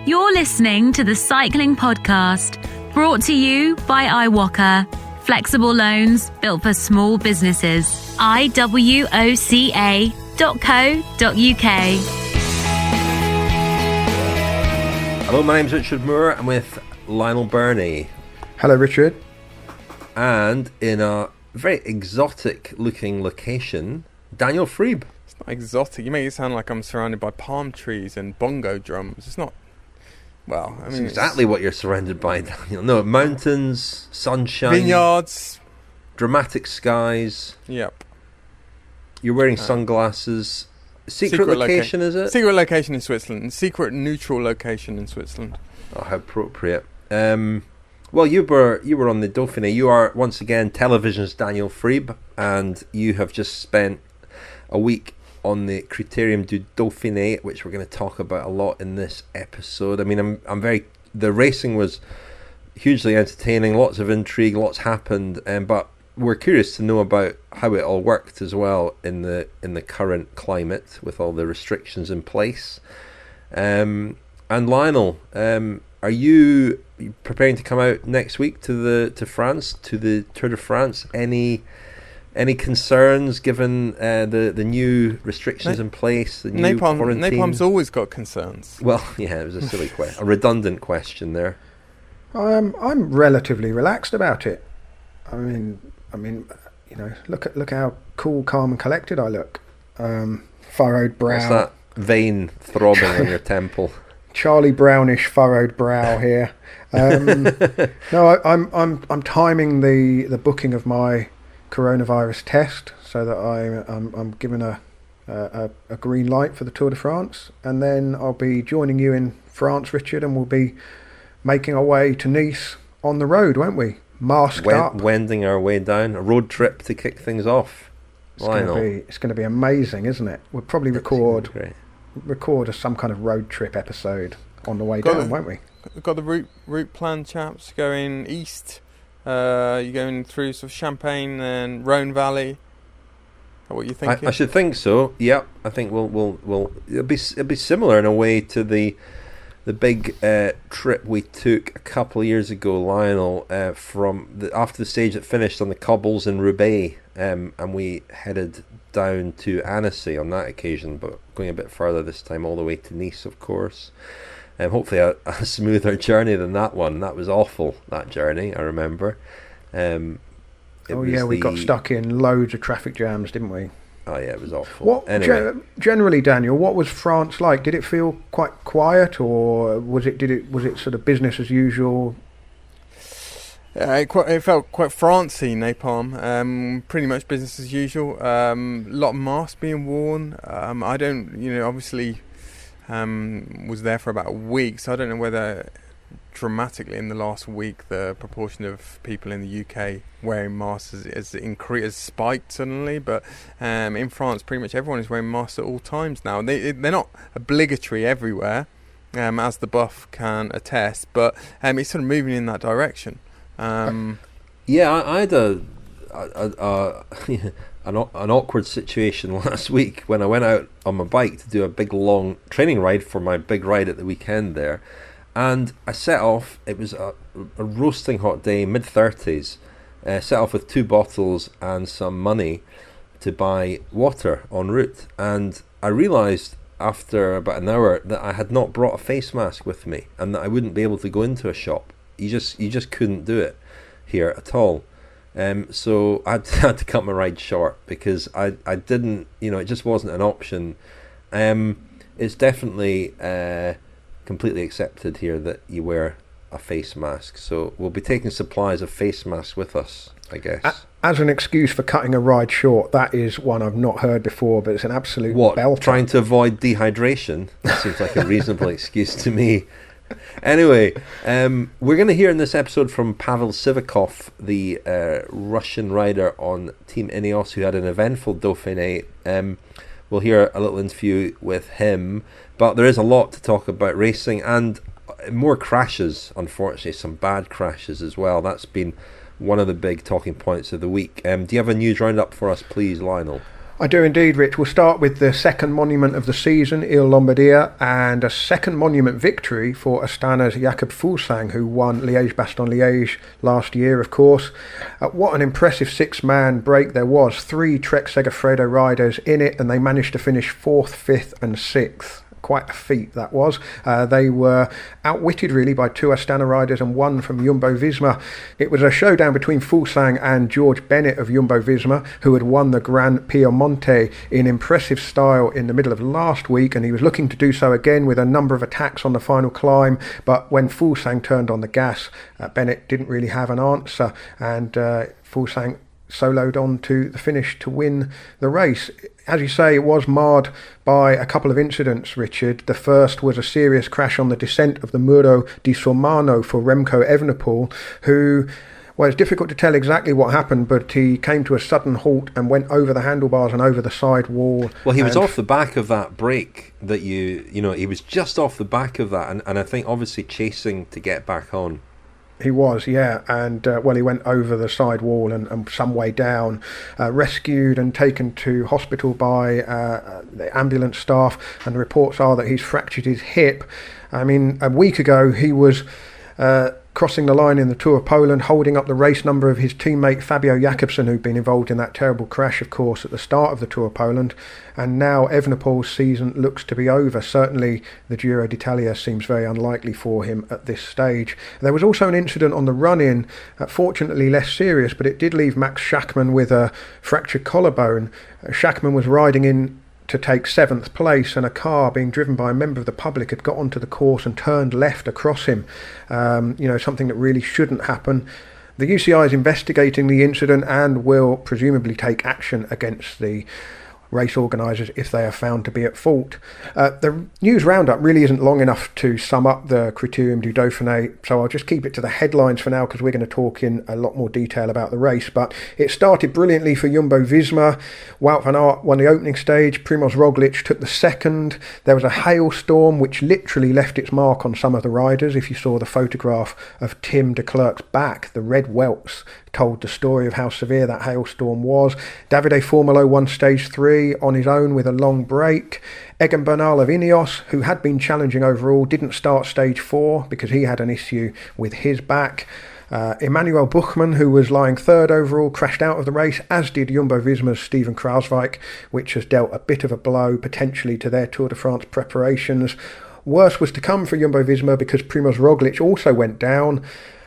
You're listening to the Cycling Podcast, brought to you by iWalker. Flexible loans built for small businesses. iwoca.co.uk. Hello, my name's Richard Moore. I'm with Lionel Birnie. Hello, Richard. And in a very exotic looking location, Daniel Friebe. It's not exotic. You make it sound like I'm surrounded by palm trees and bongo drums. It's not. Well, I mean, it's exactly what you're surrounded by, Daniel. No, mountains, sunshine, vineyards, dramatic skies. Yep. You're wearing sunglasses. Secret location, is it? Secret location in Switzerland. Secret neutral location in Switzerland. Oh, how appropriate. Well, you were on the Dauphiné. You are once again television's Daniel Friebe, and you have just spent a week on the Critérium du Dauphiné, which we're going to talk about a lot in this episode. I mean, the racing was hugely entertaining, lots of intrigue, lots happened, but we're curious to know about how it all worked as well in the current climate with all the restrictions in place. And Lionel, are you preparing to come out next week to the Tour de France? Any concerns given the new restrictions in place? The new quarantine? Napalm's always got concerns. Well, yeah, it was a silly question, a redundant question there. I'm relatively relaxed about it. I mean, you know, look how cool, calm, and collected I look. Furrowed brow. What's that vein throbbing on your temple? Charlie Brownish furrowed brow here. No, I'm timing the booking of my coronavirus test so that I'm given a green light for the Tour de France, and then I'll be joining you in France, Richard, and we'll be making our way to Nice on the road, won't we? Masked up, wending our way down a road trip to kick things off. It's going to be amazing, isn't it? We'll probably record some kind of road trip episode on the way down, won't we? We've got the route plan, chaps. Going east. You're going through sort of Champagne and Rhone Valley. Is that what you thinking? I should think so. Yeah, I think we'll it'll be similar in a way to the big trip we took a couple of years ago, Lionel, after the stage that finished on the cobbles in Roubaix, and we headed down to Annecy on that occasion, but going a bit further this time, all the way to Nice, of course. Hopefully a smoother journey than that one. That was awful, that journey, I remember. We got stuck in loads of traffic jams, didn't we? Oh yeah, it was awful. Generally, Daniel, what was France like? Did it feel quite quiet, or was it sort of business as usual? It felt quite Francey, Napalm. Pretty much business as usual. A lot of masks being worn. I don't, obviously was there for about a week, so I don't know whether dramatically in the last week the proportion of people in the UK wearing masks has spiked suddenly, but in France pretty much everyone is wearing masks at all times now. They're not obligatory everywhere, as the buff can attest, but it's sort of moving in that direction. Yeah, I had an awkward situation last week when I went out on my bike to do a big long training ride for my big ride at the weekend there, and I set off. It was a roasting hot day, mid-30s. Set off with 2 bottles and some money to buy water en route, and I realised after about an hour that I had not brought a face mask with me, and that I wouldn't be able to go into a shop. You just couldn't do it here at all. So I had to cut my ride short because I didn't, it just wasn't an option. It's definitely completely accepted here that you wear a face mask. So we'll be taking supplies of face masks with us, I guess. As an excuse for cutting a ride short, that is one I've not heard before, but it's an absolute belter. Trying to avoid dehydration? That seems like a reasonable excuse to me. Anyway, we're going to hear in this episode from Pavel Sivakov, the Russian rider on Team Ineos who had an eventful Dauphiné. We'll hear a little interview with him, but there is a lot to talk about racing and more crashes, unfortunately, some bad crashes as well. That's been one of the big talking points of the week. Do you have a news roundup for us, please, Lionel? I do indeed, Rich. We'll start with the second monument of the season, Il Lombardia, and a second monument victory for Astana's Jakob Fuglsang, who won Liège-Bastogne-Liège last year, of course. What an impressive six-man break there was. 3 Trek Segafredo riders in it, and they managed to finish 4th, 5th and 6th. Quite a feat that was. They were outwitted really by 2 Astana riders and 1 from Jumbo-Visma. It was a showdown between Fuglsang and George Bennett of Jumbo-Visma, who had won the Gran Piemonte in impressive style in the middle of last week, and he was looking to do so again with a number of attacks on the final climb. But when Fuglsang turned on the gas, Bennett didn't really have an answer, and Fuglsang soloed on to the finish to win the race. As you say, it was marred by a couple of incidents, Richard. The first was a serious crash on the descent of the Muro di Sormano for Remco Evenepoel, who, well, it's difficult to tell exactly what happened, but he came to a sudden halt and went over the handlebars and over the side wall. Well, he was off the back of that break that you know, he was just off the back of that, and I think obviously chasing to get back on. He was, yeah, and he went over the side wall and some way down, rescued and taken to hospital by the ambulance staff, and the reports are that he's fractured his hip. I mean, a week ago he was crossing the line in the Tour of Poland, holding up the race number of his teammate Fabio Jakobsen, who'd been involved in that terrible crash, of course, at the start of the Tour of Poland. And now Evenepoel's season looks to be over. Certainly the Giro d'Italia seems very unlikely for him at this stage. There was also an incident on the run-in, fortunately less serious, but it did leave Max Schachmann with a fractured collarbone. Schachmann was riding in to take 7th place, and a car being driven by a member of the public had got onto the course and turned left across him. Something that really shouldn't happen. The UCI is investigating the incident and will presumably take action against the race organisers if they are found to be at fault. The news roundup really isn't long enough to sum up the Critérium du Dauphiné, so I'll just keep it to the headlines for now, because we're going to talk in a lot more detail about the race. But it started brilliantly for Jumbo-Visma. Wout van Aert won the opening stage, Primoz Roglic took the second. There was a hailstorm which literally left its mark on some of the riders. If you saw the photograph of Tim de Klerk's back, the red welts told the story of how severe that hailstorm was. Davide Formolo won stage 3 on his own with a long break. Egan Bernal of Ineos, who had been challenging overall, didn't start stage 4 because he had an issue with his back. Emmanuel Buchmann, who was lying 3rd overall, crashed out of the race, as did Jumbo-Visma's Steven Kruijswijk, which has dealt a bit of a blow potentially to their Tour de France preparations. Worse was to come for Jumbo-Visma because Primoz Roglic also went down,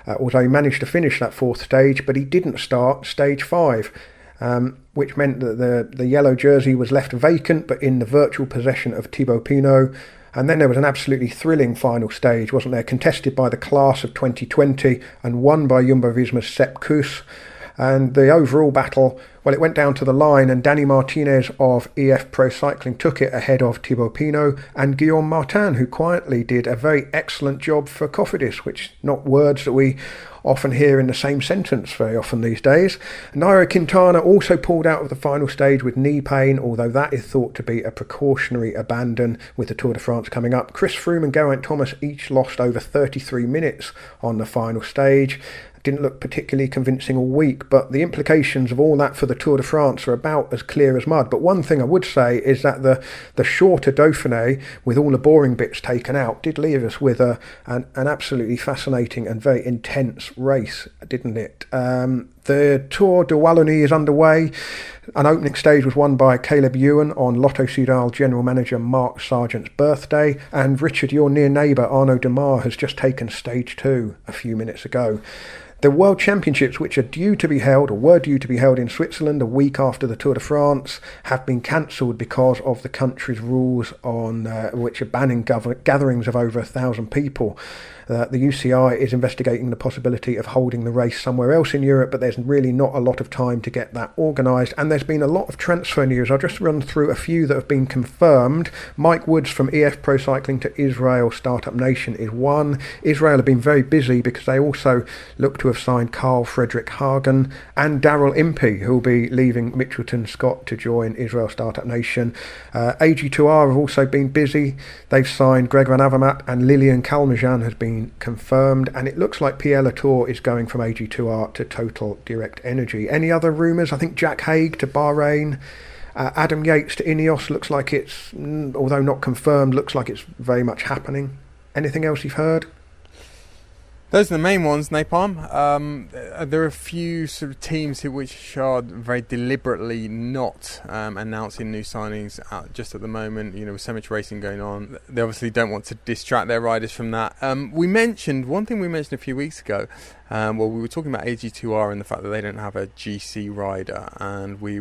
although he managed to finish that 4th stage, but he didn't start stage 5, which meant that the yellow jersey was left vacant but in the virtual possession of Thibaut Pinot. And then there was an absolutely thrilling final stage, wasn't there, contested by the class of 2020 and won by Jumbo-Visma's Sepp Kuss. And the overall battle, well, it went down to the line, and Danny Martinez of EF Pro Cycling took it ahead of Thibaut Pinot and Guillaume Martin, who quietly did a very excellent job for Cofidis, which not words that we often hear in the same sentence very often these days. Nairo Quintana also pulled out of the final stage with knee pain, although that is thought to be a precautionary abandon with the Tour de France coming up. Chris Froome and Geraint Thomas each lost over 33 minutes on the final stage. Didn't look particularly convincing all week, but the implications of all that for the Tour de France are about as clear as mud. But one thing I would say is that the shorter Dauphiné, with all the boring bits taken out, did leave us with an absolutely fascinating and very intense race, didn't it? The Tour de Wallonie is underway. An opening stage was won by Caleb Ewan on Lotto Soudal general manager Mark Sargent's birthday, and Richard, your near neighbour Arnaud Demar, has just taken stage 2 a few minutes ago. The World Championships, which are due to be held, or were due to be held in Switzerland a week after the Tour de France, have been cancelled because of the country's rules on which are banning gatherings of over 1,000 people. The UCI is investigating the possibility of holding the race somewhere else in Europe, but there's really not a lot of time to get that organised. And there's been a lot of transfer news. I'll just run through a few that have been confirmed. Mike Woods from EF Pro Cycling to Israel Startup Nation is one. Israel have been very busy because they also look to have signed Carl Frederick Hagen and Daryl Impey, who will be leaving Mitchelton Scott to join Israel Startup Nation. AG2R have also been busy. They've signed Greg Van Avermaet, and Lilian Kalmajan has been confirmed, and it looks like Pierre Latour is going from AG2R to Total Direct Energy. Any other rumours? I think Jack Haig to Bahrain, Adam Yates to Ineos looks like it's, although not confirmed, looks like it's very much happening. Anything else you've heard? Those are the main ones, Napalm. There are a few sort of teams which are very deliberately not announcing new signings just at the moment. With so much racing going on, they obviously don't want to distract their riders from that. One thing we mentioned a few weeks ago. We were talking about AG2R and the fact that they don't have a GC rider, and we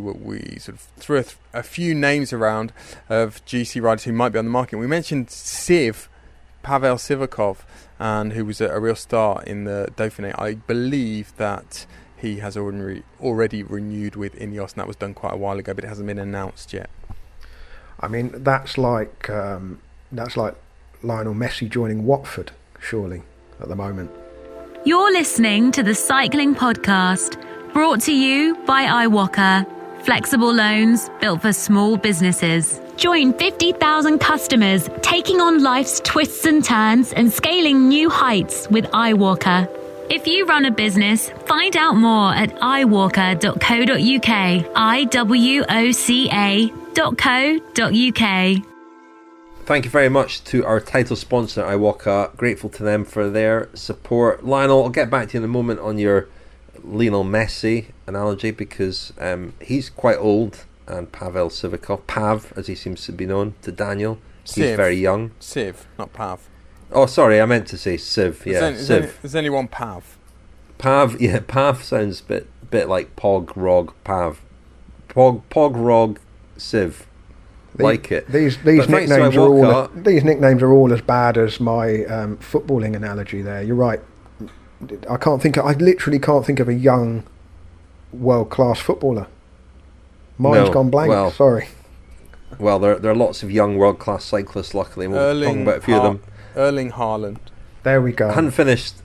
sort of threw a few names around of GC riders who might be on the market. We mentioned Pavel Sivakov, and who was a real star in the Dauphiné. I believe that he has already renewed with Ineos, and that was done quite a while ago, but it hasn't been announced yet. I mean, that's like Lionel Messi joining Watford, surely, at the moment. You're listening to the Cycling Podcast, brought to you by iWalker. Flexible loans built for small businesses. Join 50,000 customers taking on life's twists and turns and scaling new heights with iWalker. If you run a business, find out more at iwalker.co.uk. iwoca.co.uk. Thank you very much to our title sponsor, iWalker. Grateful to them for their support. Lionel, I'll get back to you in a moment on your Lionel Messi analogy, because he's quite old, and Pavel Sivakov, Pav as he seems to be known to Daniel, he's very young. Siv, not Pav. Oh, sorry, I meant to say Siv. Yeah, Siv. There's only one Pav. Pav, yeah, Pav sounds a bit like Pog, Rog, Pav. Pog, Rog, Siv. Like it. These nicknames are all as bad as my footballing analogy there. You're right. I literally can't think of a young world-class footballer. Mine's gone blank, sorry. Well, there are lots of young world-class cyclists, luckily, and we'll talk about a few of them. Erling Haaland. There we go. I hadn't finished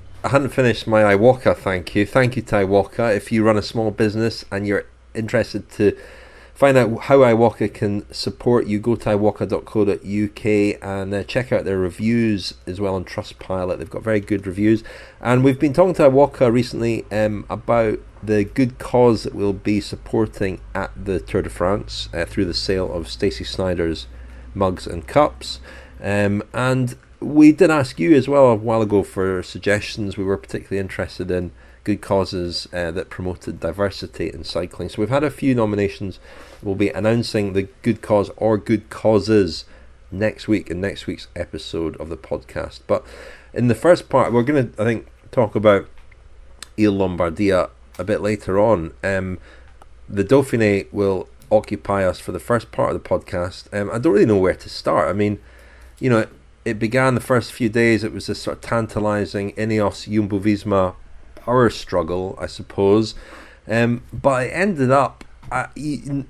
my iWalker, thank you. Thank you to iWalker. If you run a small business and you're interested to find out how iWalker can support you, go to iwalker.co.uk and check out their reviews as well on Trustpilot. They've got very good reviews. And we've been talking to iWalker recently about the good cause that we'll be supporting at the Tour de France through the sale of Stacey Snyder's mugs and cups. And we did ask you as well a while ago for suggestions. We were particularly interested in good causes that promoted diversity in cycling. So we've had a few nominations. We'll be announcing the good cause or good causes next week in next week's episode of the podcast. But in the first part, we're going to, I think, talk about Il Lombardia a bit later on. The Dauphiné will occupy us for the first part of the podcast. I don't really know where to start. I mean, it began the first few days, it was this sort of tantalising Ineos Jumbo-Visma power struggle, I suppose. But it ended up, you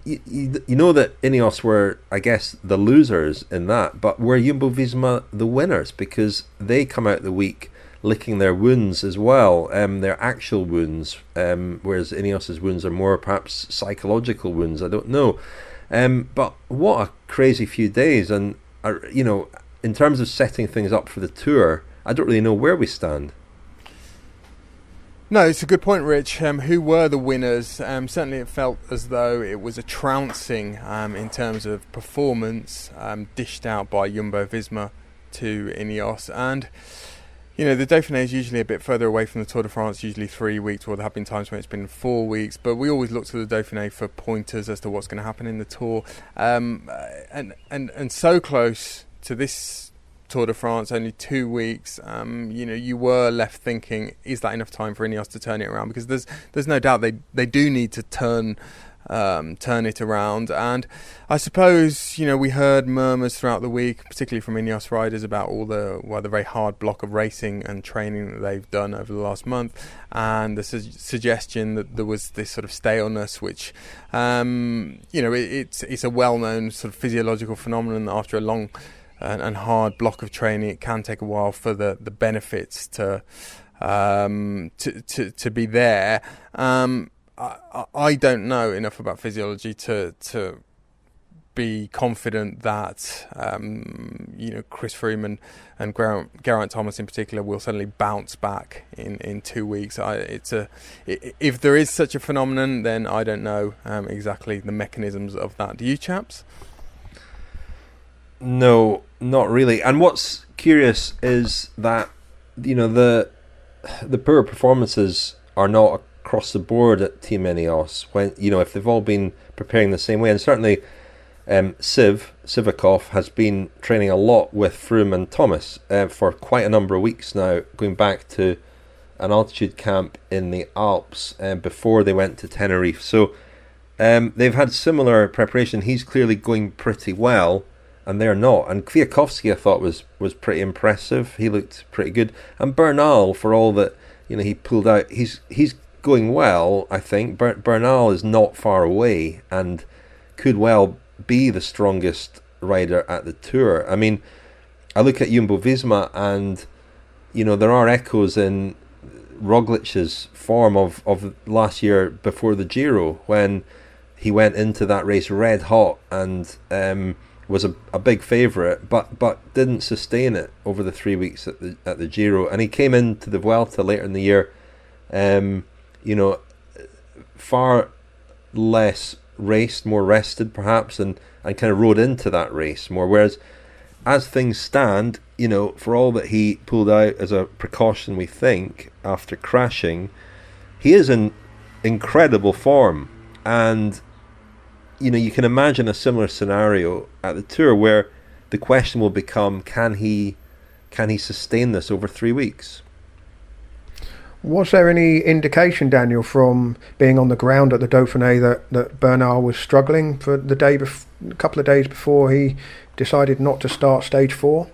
know that Ineos were, I guess, the losers in that, but were Jumbo-Visma the winners, because they come out the week licking their wounds as well, their actual wounds, whereas Ineos's wounds are more perhaps psychological wounds, I don't know. But what a crazy few days, and in terms of setting things up for the Tour, I don't really know where we stand. No, it's a good point, Rich. Who were the winners? Certainly it felt as though it was a trouncing in terms of performance dished out by Jumbo-Visma to Ineos. And, the Dauphiné is usually a bit further away from the Tour de France, usually 3 weeks, or there have been times when it's been 4 weeks. But we always look to the Dauphiné for pointers as to what's going to happen in the Tour. And so close to this Tour de France, only 2 weeks, you were left thinking, is that enough time for Ineos to turn it around? Because there's no doubt they do need to turn it around. And I suppose we heard murmurs throughout the week, particularly from Ineos riders, about all the very hard block of racing and training that they've done over the last month, and the suggestion that there was this sort of staleness, which it's a well-known sort of physiological phenomenon that after a long and hard block of training, it can take a while for the benefits to be there. I don't know enough about physiology to be confident that Chris Froome and Geraint Thomas in particular will suddenly bounce back in 2 weeks. If there is such a phenomenon, then I don't know exactly the mechanisms of that. Do you, chaps? No, not really. And what's curious is that the poor performances are not across the board at Team Ineos. When if they've all been preparing the same way, and certainly Sivakov has been training a lot with Froome and Thomas for quite a number of weeks now, going back to an altitude camp in the Alps before they went to Tenerife. So they've had similar preparation. He's clearly going pretty well, and they're not. And Kwiatkowski, I thought, was pretty impressive. He looked pretty good. And Bernal, for all that he pulled out, he's going well, I think. Bernal is not far away and could well be the strongest rider at the Tour. I mean, I look at Jumbo-Visma and there are echoes in Roglic's form of last year before the Giro, when he went into that race red hot and was a big favourite, but didn't sustain it over the 3 weeks at the Giro, and he came into the Vuelta later in the year far less raced, more rested perhaps, and kind of rode into that race more. Whereas as things stand, for all that he pulled out as a precaution, we think, after crashing, he is in incredible form. And you can imagine a similar scenario at the Tour where the question will become, can he sustain this over 3 weeks? Was there any indication, Daniel, from being on the ground at the Dauphiné that Bernal was struggling for the a couple of days before he decided not to start stage 4?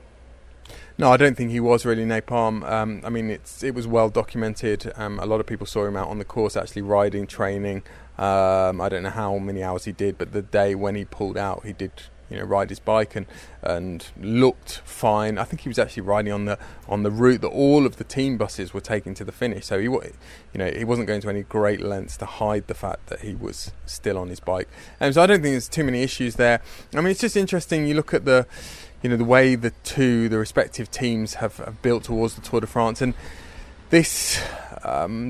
No, I don't think he was really, Napalm. I mean, it was well documented. A lot of people saw him out on the course, actually riding, training. I don't know how many hours he did, but the day when he pulled out, he did ride his bike and looked fine. I think he was actually riding on the route that all of the team buses were taking to the finish. So he wasn't going to any great lengths to hide the fact that he was still on his bike. So I don't think there's too many issues there. I mean, it's just interesting. You look at the way the respective teams have built towards the Tour de France, and this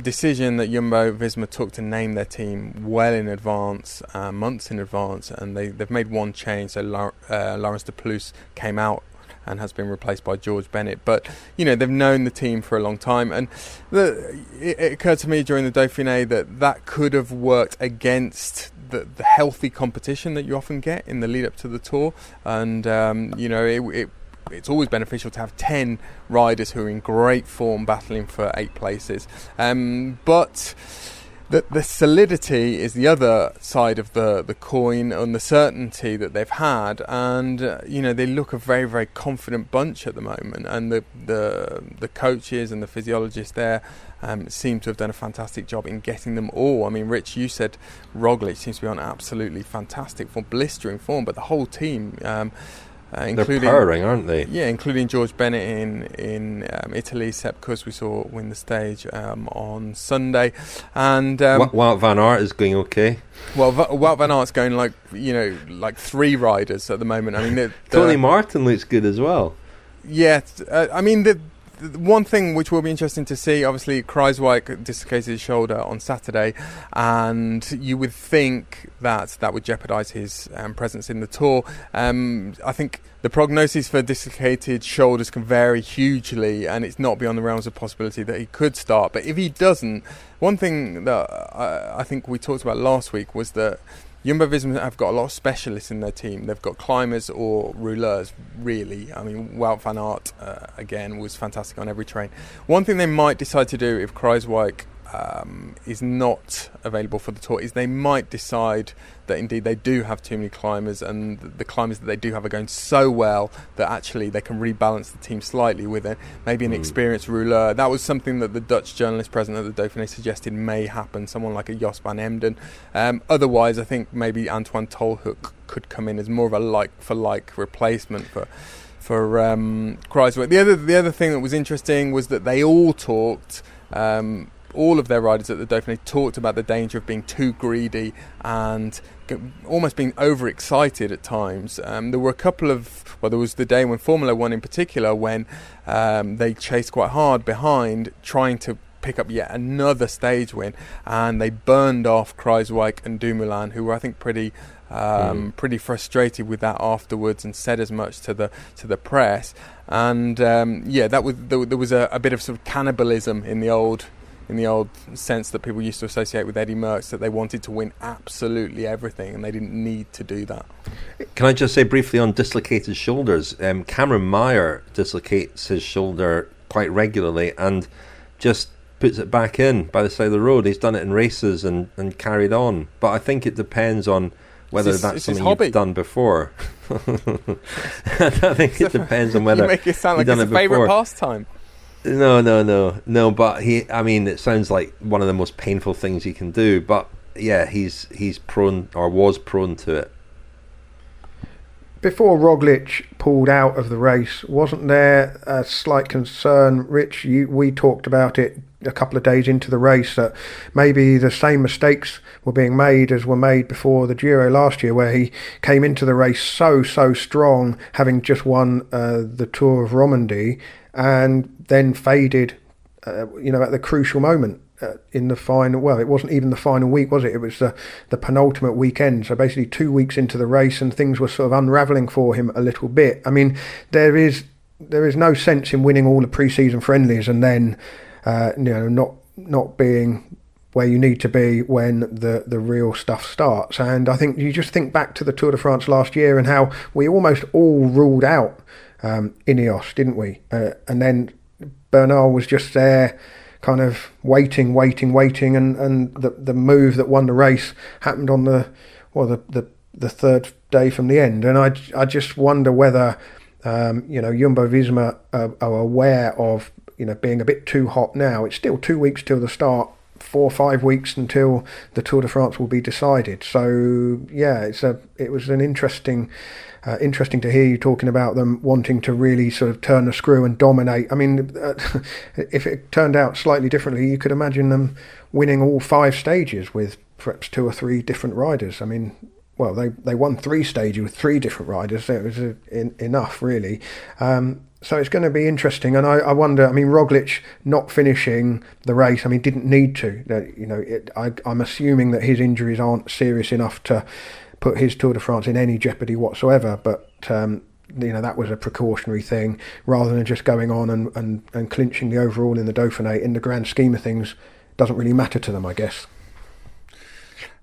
decision that Jumbo-Visma took to name their team well in advance, months in advance, and they've made one change. So Laurens de Plus came out and has been replaced by George Bennett. But they've known the team for a long time, and it occurred to me during the Dauphiné that could have worked against the healthy competition that you often get in the lead up to the Tour, and it's always beneficial to have 10 riders who are in great form battling for 8 places. But the solidity is the other side of the coin, and the certainty that they've had. And they look a very, very confident bunch at the moment. And the coaches and the physiologists there seem to have done a fantastic job in getting them all. I mean, Rich, you said Roglic seems to be on absolutely fantastic form, blistering form, but the whole team. Including, they're powering, aren't they? Yeah, including George Bennett in Italy, Sepp Kuss we saw win the stage on Sunday, and Wout van Aert is going okay. Well, Wout van Aert's going like 3 riders at the moment. I mean, Tony Martin looks good as well. Yeah, I mean the one thing which will be interesting to see, obviously Kruijswijk dislocated his shoulder on Saturday, and you would think that would jeopardise his presence in the Tour. I think the prognosis for dislocated shoulders can vary hugely, and it's not beyond the realms of possibility that he could start. But if he doesn't, one thing that I think we talked about last week was that Jumbo-Visma have got a lot of specialists in their team. They've got climbers or rouleurs, really. I mean, Wout van Aert, again, was fantastic on every train. One thing they might decide to do if Kruijswijk is not available for the Tour is they might decide that indeed they do have too many climbers, and the climbers that they do have are going so well that actually they can rebalance the team slightly with maybe an experienced rouleur. That was something that the Dutch journalist present at the Dauphiné suggested may happen, someone like a Jos van Emden. Otherwise, I think maybe Antoine Tolhoek could come in as more of a like-for-like replacement for Kruijswijk. The other thing that was interesting was that they all talked all of their riders at the Dauphiné talked about the danger of being too greedy and almost being overexcited at times. There were a couple of, well, there was the day when Formula One in particular, when they chased quite hard behind, trying to pick up yet another stage win, and they burned off Kruijswijk and Dumoulin, who were, I think, pretty frustrated with that afterwards, and said as much to the press. And there was a bit of sort of cannibalism in the old sense that people used to associate with Eddie Merckx, that they wanted to win absolutely everything and they didn't need to do that. Can I just say briefly on dislocated shoulders? Cameron Meyer dislocates his shoulder quite regularly and just puts it back in by the side of the road. He's done it in races and carried on. But I think it depends on whether that's something you've done before. I think it depends on whether you make it sound like it's a favourite pastime. No, but it sounds like one of the most painful things he can do. But yeah, he's prone, or was prone to it. Before Roglic pulled out of the race, wasn't there a slight concern, Rich? We talked about it a couple of days into the race, that maybe the same mistakes were being made as were made before the Giro last year, where he came into the race so strong, having just won the Tour of Romandy, and then faded at the crucial moment in the final. Well, it wasn't even the final week, was it? It was the penultimate weekend, so basically 2 weeks into the race, and things were sort of unravelling for him a little bit. I mean, there is no sense in winning all the pre-season friendlies and then not being where you need to be when the real stuff starts. And I think you just think back to the Tour de France last year and how we almost all ruled out Ineos, didn't we? And then Bernal was just there, kind of waiting, and the move that won the race happened on the third day from the end. And I just wonder whether Jumbo-Visma are aware of being a bit too hot now. It's still 2 weeks till the start, 4 or 5 weeks until the Tour de France will be decided. So yeah, it was an interesting to hear you talking about them wanting to really sort of turn the screw and dominate. I mean, if it turned out slightly differently, you could imagine them winning all 5 stages with perhaps 2 or 3 different riders. I mean, well, they won 3 stages with 3 different riders, so it was enough, really. So it's going to be interesting, and I wonder. I mean, Roglic not finishing the race, I mean, didn't need to. I'm assuming that his injuries aren't serious enough to put his Tour de France in any jeopardy whatsoever. But that was a precautionary thing, rather than just going on and clinching the overall in the Dauphiné. In the grand scheme of things, doesn't really matter to them, I guess.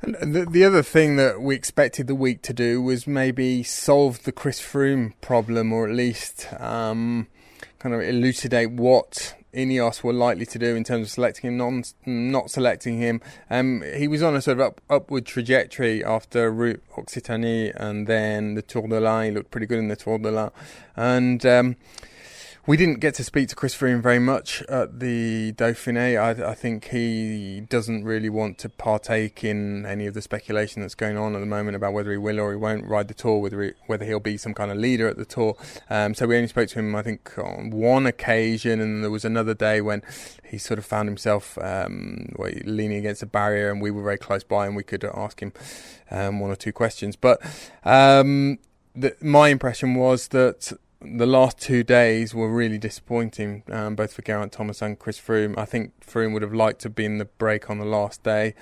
And the other thing that we expected the week to do was maybe solve the Chris Froome problem, or at least kind of elucidate what Ineos were likely to do in terms of selecting him, not selecting him. He was on a sort of upward trajectory after Route Occitanie and then the Tour de l'Ain. He looked pretty good in the Tour de l'Ain. And we didn't get to speak to Chris Froome very much at the Dauphiné. I think he doesn't really want to partake in any of the speculation that's going on at the moment about whether he will or he won't ride the Tour, whether he'll be some kind of leader at the Tour. So we only spoke to him, I think, on one occasion, and there was another day when he sort of found himself leaning against a barrier, and we were very close by and we could ask him 1 or 2 questions. But my impression was that the last 2 days were really disappointing, both for Geraint Thomas and Chris Froome. I think Froome would have liked to have been the break on the last day,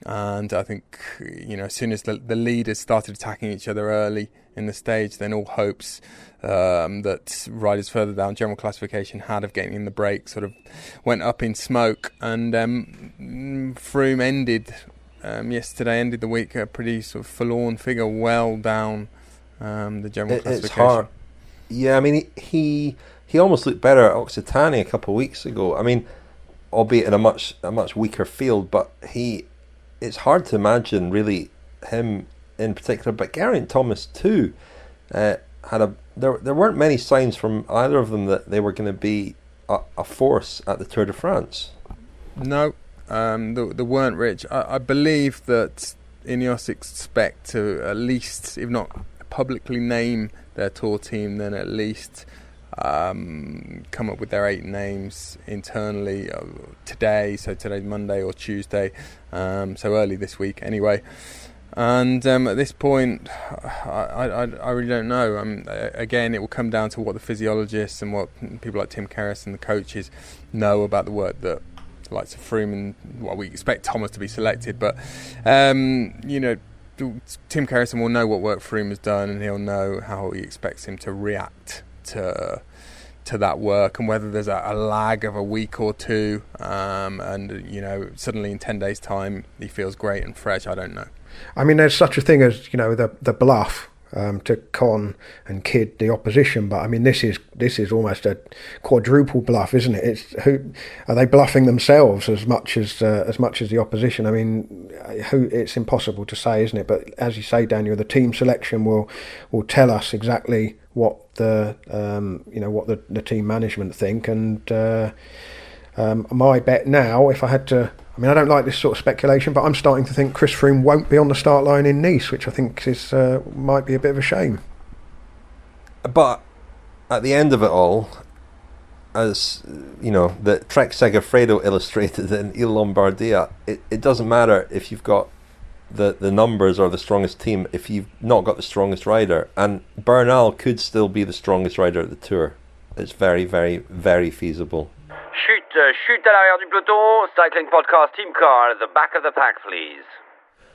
and I think as soon as the leaders started attacking each other early in the stage, then all hopes that riders further down general classification had of getting in the break sort of went up in smoke. And Froome ended the week a pretty sort of forlorn figure, well down the general classification. It's hard. Yeah, I mean, he almost looked better at Occitanie a couple of weeks ago. I mean, albeit in a much weaker field, but it's hard to imagine really him in particular. But Geraint Thomas too there weren't many signs from either of them that they were going to be a force at the Tour de France. No, there weren't, Rich. I believe that Ineos expect to at least, if not publicly name their Tour team, then at least come up with their 8 names internally today. So today's Monday or Tuesday, so early this week anyway. And at this point, I really don't know. Again, it will come down to what the physiologists and what people like Tim Kerris and the coaches know about the work that likes of Froome, and we expect Thomas to be selected. But Tim Kerrison will know what work Froome has done, and he'll know how he expects him to react to that work, and whether there's a lag of a week or two, and suddenly in 10 days' time he feels great and fresh. I don't know. I mean, there's such a thing as the bluff to con and kid the opposition, but I mean this is almost a quadruple bluff, isn't it? It's who are they bluffing themselves as much as the opposition? I mean, it's impossible to say, isn't it? But as you say, Daniel, the team selection will tell us exactly what the team management think, and my bet now, if I had to. I mean, I don't like this sort of speculation, but I'm starting to think Chris Froome won't be on the start line in Nice, which I think is might be a bit of a shame. But at the end of it all, as you know, the Trek Segafredo illustrated in Il Lombardia, it doesn't matter if you've got the numbers or the strongest team if you've not got the strongest rider. And Bernal could still be the strongest rider at the Tour. It's very, very, very feasible. Chute à l'arrière du peloton, cycling podcast team car at the back of the pack, please.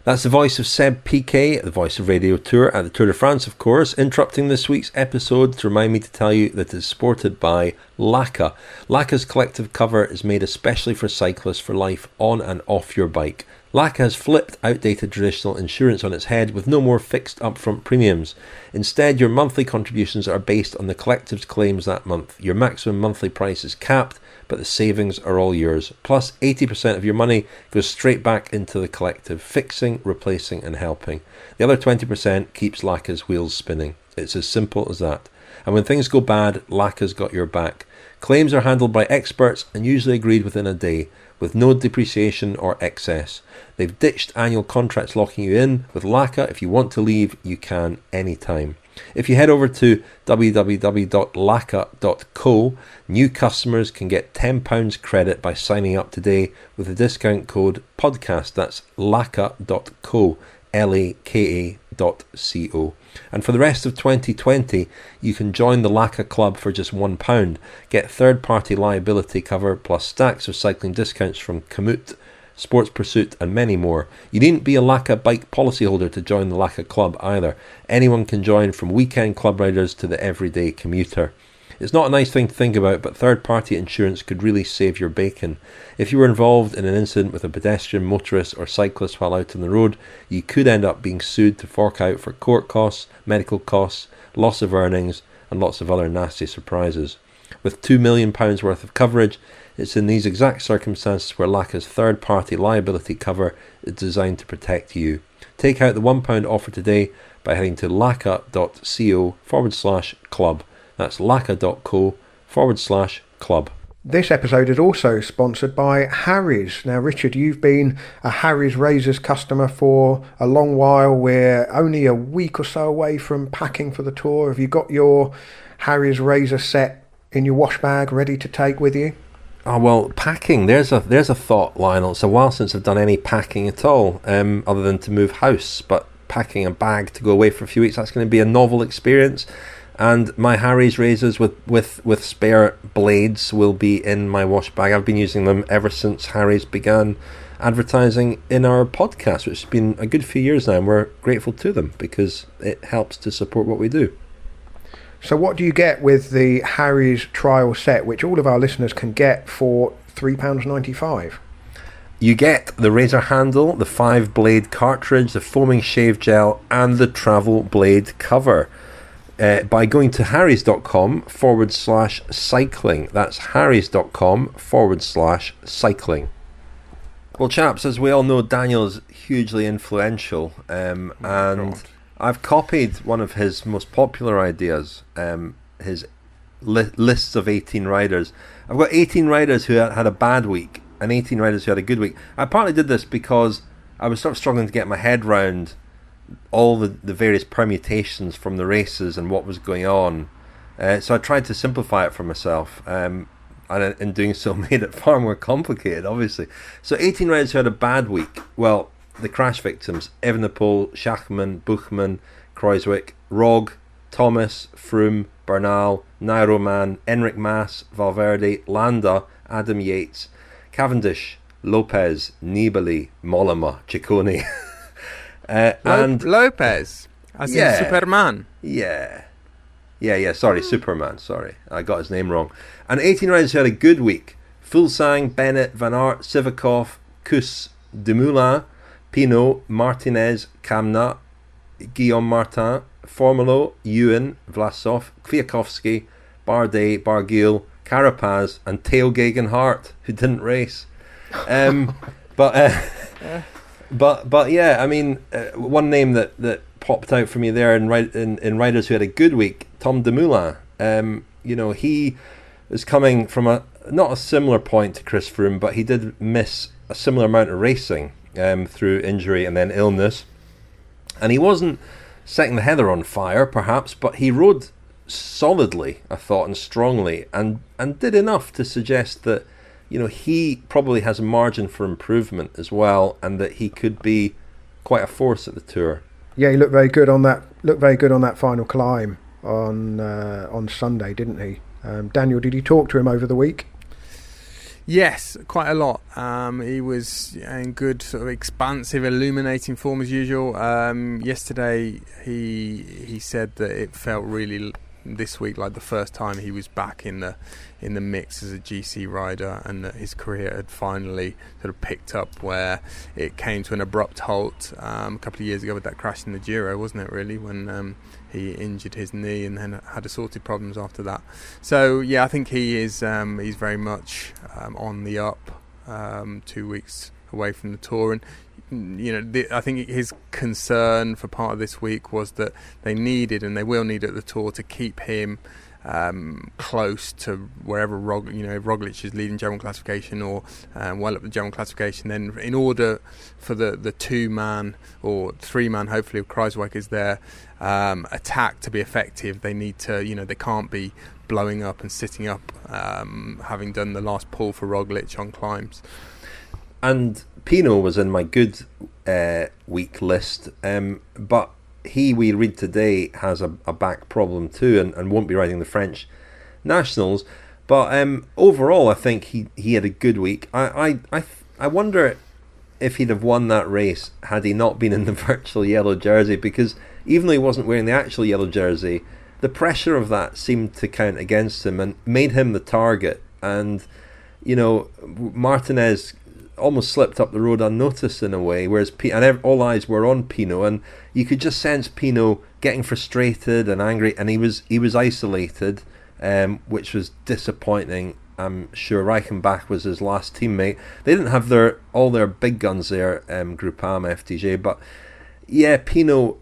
That's the voice of Seb Piquet, the voice of Radio Tour at the Tour de France, of course, interrupting this week's episode to remind me to tell you that it's supported by Laka. Laka's collective cover is made especially for cyclists for life on and off your bike. Laka has flipped outdated traditional insurance on its head with no more fixed upfront premiums. Instead, your monthly contributions are based on the collective's claims that month. Your maximum monthly price is capped, but the savings are all yours. Plus, 80% of your money goes straight back into the collective, fixing, replacing and helping. The other 20% keeps Laka's wheels spinning. It's as simple as that. And when things go bad, Laka's got your back. Claims are handled by experts and usually agreed within a day, with no depreciation or excess. They've ditched annual contracts locking you in. With Laka, if you want to leave, you can anytime. If you head over to www.laka.co, new customers can get £10 credit by signing up today with the discount code podcast. That's laka.co, laka.co. And for the rest of 2020, you can join the Laka Club for just £1. Get third-party liability cover plus stacks of cycling discounts from Komoot, Sports Pursuit and many more. You needn't be a Laka bike policyholder to join the Laka Club either. Anyone can join, from weekend club riders to the everyday commuter. It's not a nice thing to think about, but third-party insurance could really save your bacon. If you were involved in an incident with a pedestrian, motorist or cyclist while out on the road, you could end up being sued to fork out for court costs, medical costs, loss of earnings and lots of other nasty surprises. With £2 million worth of coverage, it's in these exact circumstances where Laka's third-party liability cover is designed to protect you. Take out the £1 offer today by heading to laka.co/club. That's laka.co/club. This episode is also sponsored by Harry's. Now, Richard, you've been a Harry's Razors customer for a long while. We're only a week or so away from packing for the tour. Have you got your Harry's Razor set in your wash bag ready to take with you? Oh, well, packing, there's a thought, Lionel. It's a while since I've done any packing at all, other than to move house. But packing a bag to go away for a few weeks, that's going to be a novel experience. And my Harry's razors with spare blades will be in my wash bag. I've been using them ever since Harry's began advertising in our podcast, which has been a good few years now, and we're grateful to them because it helps to support what we do. So what do you get with the Harry's trial set, which all of our listeners can get for £3.95? You get the razor handle, the 5-blade cartridge, the foaming shave gel, and the travel blade cover. By going to harrys.com/cycling. That's harrys.com/cycling. Well, chaps, as we all know, Daniel's hugely influential, and I've copied one of his most popular ideas, his lists of 18 riders. I've got 18 riders who had a bad week and 18 riders who had a good week. I partly did this because I was sort of struggling to get my head round all the various permutations from the races and what was going on. So I tried to simplify it for myself, and in doing so made it far more complicated, obviously. So 18 riders who had a bad week. Well, the crash victims: Evenepoel, Schachmann, Buchmann, Kruijswijk, Rog, Thomas, Froome, Bernal, Nairo-Man, Enric Mas, Valverde, Landa, Adam Yates, Cavendish, Lopez, Nibali, Mollema, Ciccone. And Lopez, as in Superman. Sorry, Superman. Sorry, I got his name wrong. And 18 riders who had a good week: Fulsang, Bennett, Van Aert, Sivakov, Kuss, Dumoulin, Pinot, Martinez, Kamna, Guillaume Martin, Formulo, Ewan, Vlasov, Kwiatkowski, Bardet, Barguil, Carapaz, and Theo Gegenhardt, who didn't race. But yeah, I mean, one name that popped out for me there in riders who had a good week: Tom Dumoulin. He is coming from not a similar point to Chris Froome, but he did miss a similar amount of racing through injury and then illness, and he wasn't setting the heather on fire, perhaps, but he rode solidly, I thought, and strongly, and did enough to suggest that he probably has a margin for improvement as well, and that he could be quite a force at the Tour. Yeah, he looked very good on that. Final climb on Sunday, didn't he? Daniel, did you talk to him over the week? Yes, quite a lot. He was in good, sort of expansive, illuminating form as usual. Yesterday, he said that it felt really this week like the first time he was back in the mix as a GC rider, and that his career had finally sort of picked up where it came to an abrupt halt a couple of years ago with that crash in the Giro, wasn't it, really, when he injured his knee and then had assorted problems after that. So yeah, I think he's very much on the up, 2 weeks away from the Tour. And I think his concern for part of this week was that they needed, and they will need at the Tour, to keep him close to wherever Roglic is leading general classification, or well up the general classification. Then, in order for the 2-man or 3-man, hopefully, if Kruijswijk is there, attack to be effective, they need to, they can't be blowing up and sitting up, having done the last pull for Roglic on climbs. And Pinot was in my good week list, but we read today, has a back problem too, and won't be riding the French Nationals. But overall, I think he had a good week. I wonder if he'd have won that race had he not been in the virtual yellow jersey, because even though he wasn't wearing the actual yellow jersey, the pressure of that seemed to count against him and made him the target. And Martinez almost slipped up the road unnoticed in a way, whereas all eyes were on Pinot, and you could just sense Pinot getting frustrated and angry, and he was isolated, which was disappointing. I'm sure Reichenbach was his last teammate. They didn't have all their big guns there, Groupama, FDJ, but yeah, Pinot,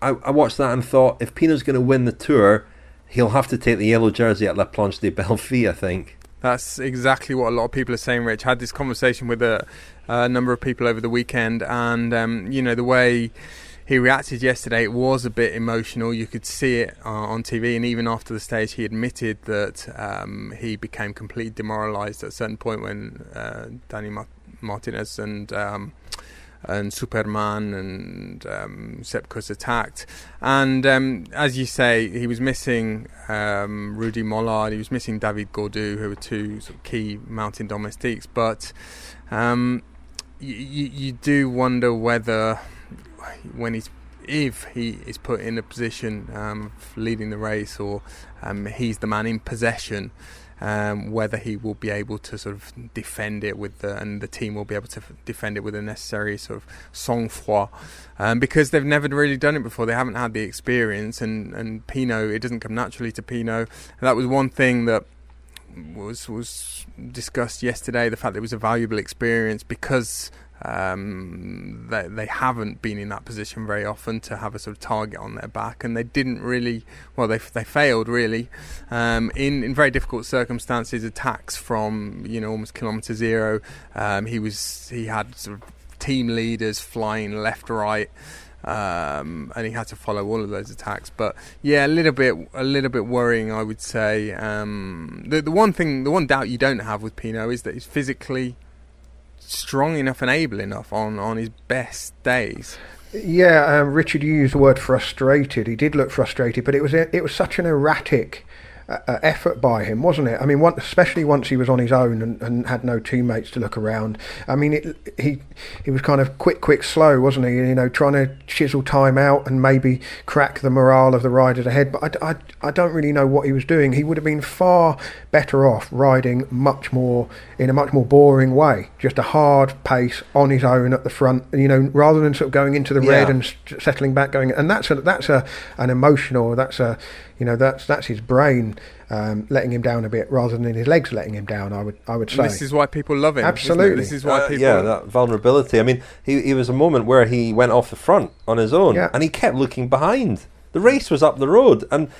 I watched that and thought, if Pinot's going to win the Tour, he'll have to take the yellow jersey at La Planche des Belles Filles, I think. That's exactly what a lot of people are saying, Rich. I had this conversation with a number of people over the weekend, and the way he reacted yesterday, it was a bit emotional. You could see it on TV, and even after the stage, he admitted that he became completely demoralised at a certain point when Dani Martinez and Superman and Sepp Kuss attacked. And as you say, he was missing Rudy Mollard, he was missing David Gaudu, who were two sort of key mountain domestiques. But you do wonder whether, if he is put in a position of leading the race, or he's the man in possession, whether he will be able to sort of defend it and the team will be able to defend it with the necessary sort of sang-froid, because they've never really done it before. They haven't had the experience, and Pinot, it doesn't come naturally to Pinot. And that was one thing that was discussed yesterday, the fact that it was a valuable experience because they haven't been in that position very often to have a sort of target on their back, and they didn't really, they failed really in very difficult circumstances. Attacks from almost kilometre zero. He had sort of team leaders flying left, right, and he had to follow all of those attacks. But yeah, a little bit worrying, I would say. The one doubt you don't have with Pinot is that he's physically strong enough and able enough on his best days. Yeah, Richard, you used the word frustrated. He did look frustrated, but it was such an erratic effort by him, wasn't it? I mean, especially once he was on his own and had no teammates to look around. I mean, he was kind of quick, slow, wasn't he? You know, trying to chisel time out and maybe crack the morale of the riders ahead. But I don't really know what he was doing. He would have been far better off riding in a much more boring way, just a hard pace on his own at the front. You know, rather than sort of going into the red and settling back, and that's an emotional. That's his brain letting him down a bit, rather than his legs letting him down. I would say this is why people love him. Absolutely, this is why people. That vulnerability. I mean, he was a moment where he went off the front on his own, and he kept looking behind. The race was up the road, and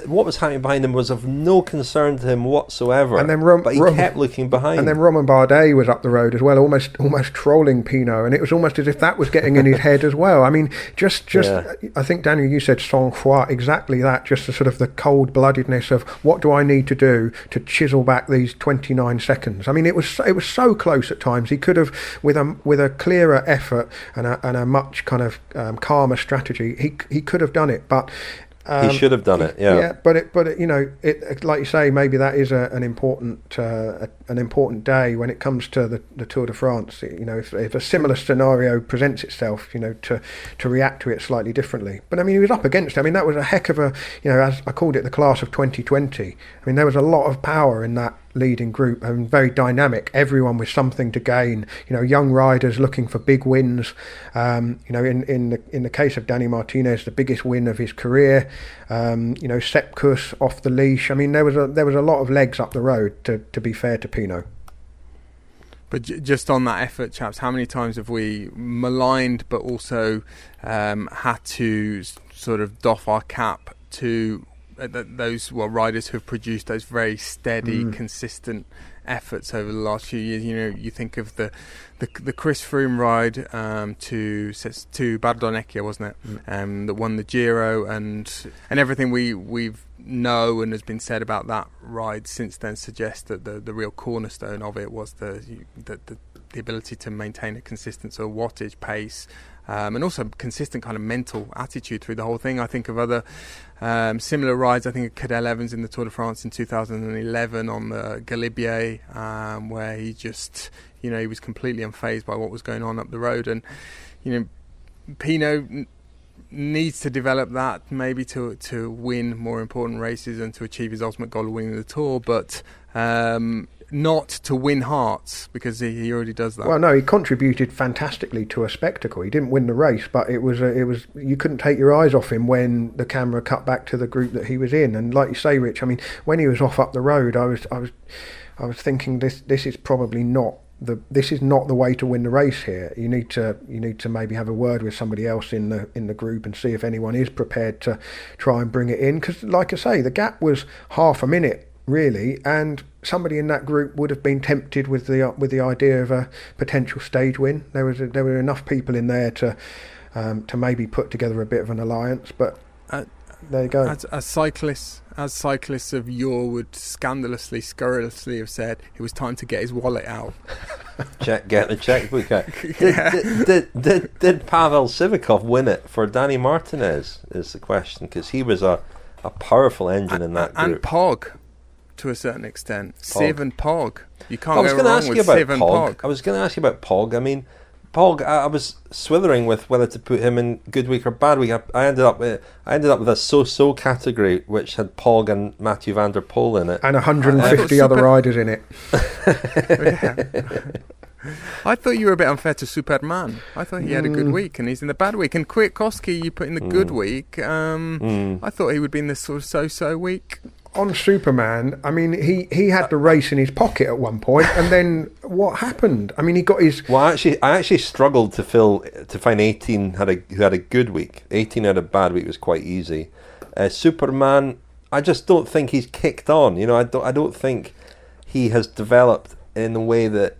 what was happening behind him was of no concern to him whatsoever. And then but he kept looking behind. And then Romain Bardet was up the road as well, almost trolling Pinot, and it was almost as if that was getting in his head as well. I mean, just I think, Daniel, you said sang-froid, exactly that. Just the sort of the cold-bloodedness of what do I need to do to chisel back these 29 seconds. I mean, it was so close at times. He could have, with a clearer effort and a much kind of calmer strategy, he could have done it, but. He should have done it, yeah. Yeah, but you know, like you say, maybe that is an important day when it comes to the Tour de France. You know, if a similar scenario presents itself, you know, to react to it slightly differently. But I mean, he was up against it. I mean, that was a heck of a, you know, as I called it, the class of 2020. I mean, there was a lot of power in that leading group, and very dynamic. Everyone with something to gain. You know, young riders looking for big wins. You know, in the case of Danny Martinez, the biggest win of his career. You know, Sepkus off the leash. I mean, there was a lot of legs up the road. To be fair to Pinot. But just on that effort, chaps, how many times have we maligned, but also had to sort of doff our cap to those riders who have produced those very steady, consistent efforts over the last few years? You know, you think of the Chris Froome ride to Bardonecchia, wasn't it? That won the Giro, and everything we've know and has been said about that ride since then suggests that the real cornerstone of it was the ability to maintain a consistent sort of wattage pace. And also consistent kind of mental attitude through the whole thing. I think of other similar rides. I think of Cadel Evans in the Tour de France in 2011 on the Galibier, where he just, you know, he was completely unfazed by what was going on up the road. And, you know, Pinot needs to develop that maybe to win more important races and to achieve his ultimate goal of winning the Tour, but not to win hearts, because he already does that. Well, no, he contributed fantastically to a spectacle. He didn't win the race, but it was you couldn't take your eyes off him when the camera cut back to the group that he was in. And like you say, Rich, I mean, when he was off up the road, I was thinking this is probably not the way to win the race here. You need to maybe have a word with somebody else in the group and see if anyone is prepared to try and bring it in, because like I say, the gap was half a minute really, and somebody in that group would have been tempted with the idea of a potential stage win. There were enough people in there to maybe put together a bit of an alliance, but there you go. As cyclists of yore would scurrilously have said, it was time to get his wallet out. Get the checkbook out. Did Pavel Sivakov win it for Danny Martinez, is the question, because he was a powerful engine in that group. And Pog, to a certain extent. Siv and Pog. You can't go wrong with Siv and Pog. I was going to ask you about Pog. I mean, Pog, I was swithering with whether to put him in good week or bad week. I ended up with a so-so category, which had Pog and Mathieu van der Poel in it, and 150 other riders in it. I thought you were a bit unfair to Superman. I thought he had a good week, and he's in the bad week. And Kwiatkowski, you put in the good week. I thought he would be in this sort of so-so week. On Superman, I mean, he had the race in his pocket at one point, and then what happened? I mean, he got his. Well, I actually struggled to find 18 who had a good week. 18 had a bad week was quite easy. Superman, I just don't think he's kicked on. You know, I don't think he has developed in the way that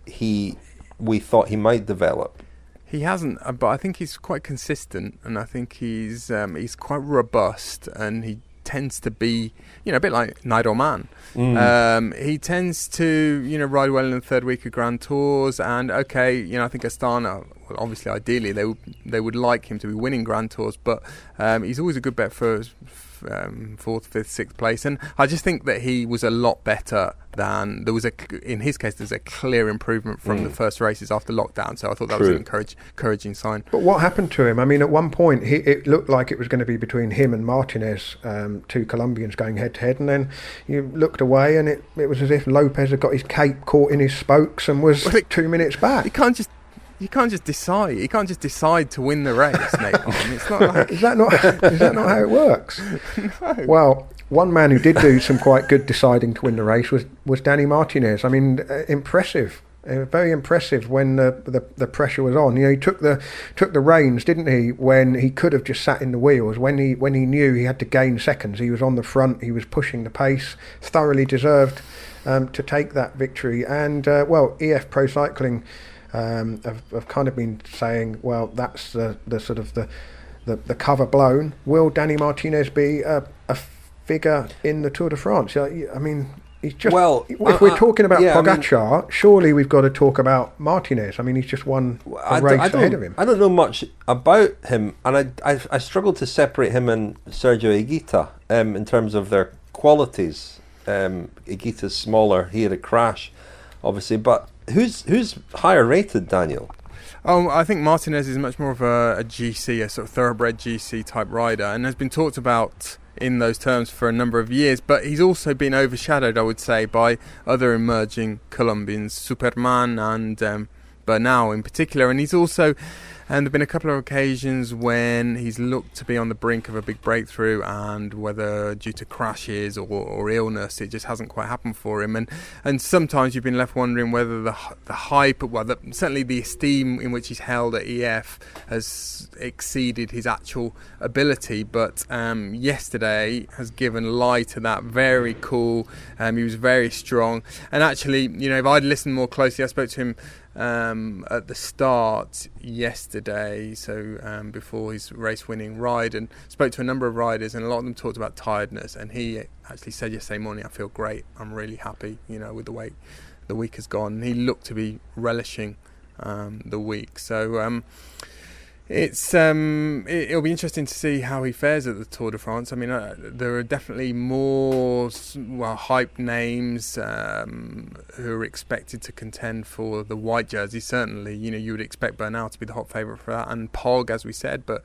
we thought he might develop. He hasn't, but I think he's quite consistent, and I think he's quite robust, and he tends to be, a bit like Nigel Mann. He tends to, ride well in the third week of Grand Tours, and I think Astana, well, obviously, ideally, they would like him to be winning Grand Tours, but he's always a good bet for fourth, fifth, sixth place, and I just think that he was a lot better than in his case. There's a clear improvement from the first races after lockdown, so I thought that was an encouraging sign. But what happened to him? I mean, at one point it looked like it was going to be between him and Martinez, two Colombians going head to head, and then you looked away and it was as if Lopez had got his cape caught in his spokes and was 2 minutes back. You can't just decide. You can't just decide to win the race, Nathan. It's not like is that not how it works? No. Well, one man who did do some quite good deciding to win the race was Danny Martinez. I mean, impressive, very impressive when the pressure was on. He took the reins, didn't he? When he could have just sat in the wheels. When he knew he had to gain seconds, he was on the front. He was pushing the pace. Thoroughly deserved to take that victory. And EF Pro Cycling. I've kind of been saying, well, that's the sort of the cover blown. Will Danny Martinez be a figure in the Tour de France? I mean, he's just. Well, if we're talking about Pogacar, surely we've got to talk about Martinez. I mean, he's just won a race ahead of him. I don't know much about him, and I struggle to separate him and Sergio Higuita in terms of their qualities. Higuita's smaller. He had a crash, obviously, but. Who's higher rated, Daniel? I think Martinez is much more of a GC, a sort of thoroughbred GC type rider, and has been talked about in those terms for a number of years. But he's also been overshadowed, I would say, by other emerging Colombians, Superman and Bernal in particular. And he's also, and there have been a couple of occasions when he's looked to be on the brink of a big breakthrough, and whether due to crashes or illness, it just hasn't quite happened for him. And sometimes you've been left wondering whether the hype, certainly the esteem in which he's held at EF has exceeded his actual ability. But yesterday has given light to that. Very cool. He was very strong. And actually, if I'd listened more closely, I spoke to him at the start yesterday, so before his race-winning ride, and spoke to a number of riders, and a lot of them talked about tiredness, and he actually said yesterday morning, I feel great, I'm really happy, with the way the week has gone. And he looked to be relishing the week, so it's it'll be interesting to see how he fares at the Tour de France. I mean, there are definitely more hype names who are expected to contend for the white jersey. Certainly, you would expect Bernal to be the hot favourite for that, and Pog, as we said, but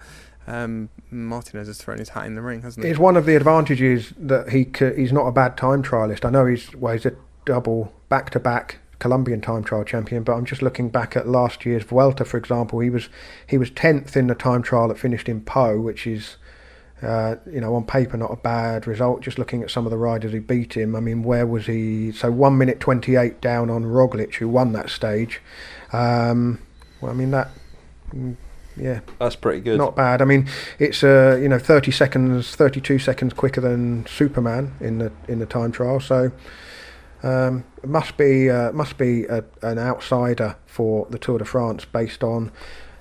Martinez has thrown his hat in the ring, hasn't he? It's one of the advantages that he's not a bad time trialist. I know he's a double back-to-back Colombian time trial champion, but I'm just looking back at last year's Vuelta, for example. He was 10th in the time trial that finished in Po, which is on paper not a bad result. Just looking at some of the riders who beat him, I mean, where was he? So 1 minute 28 down on Roglic, who won that stage. That's pretty good. Not bad. I mean, it's 32 seconds quicker than Superman in the time trial. So. Must be an outsider for the Tour de France based on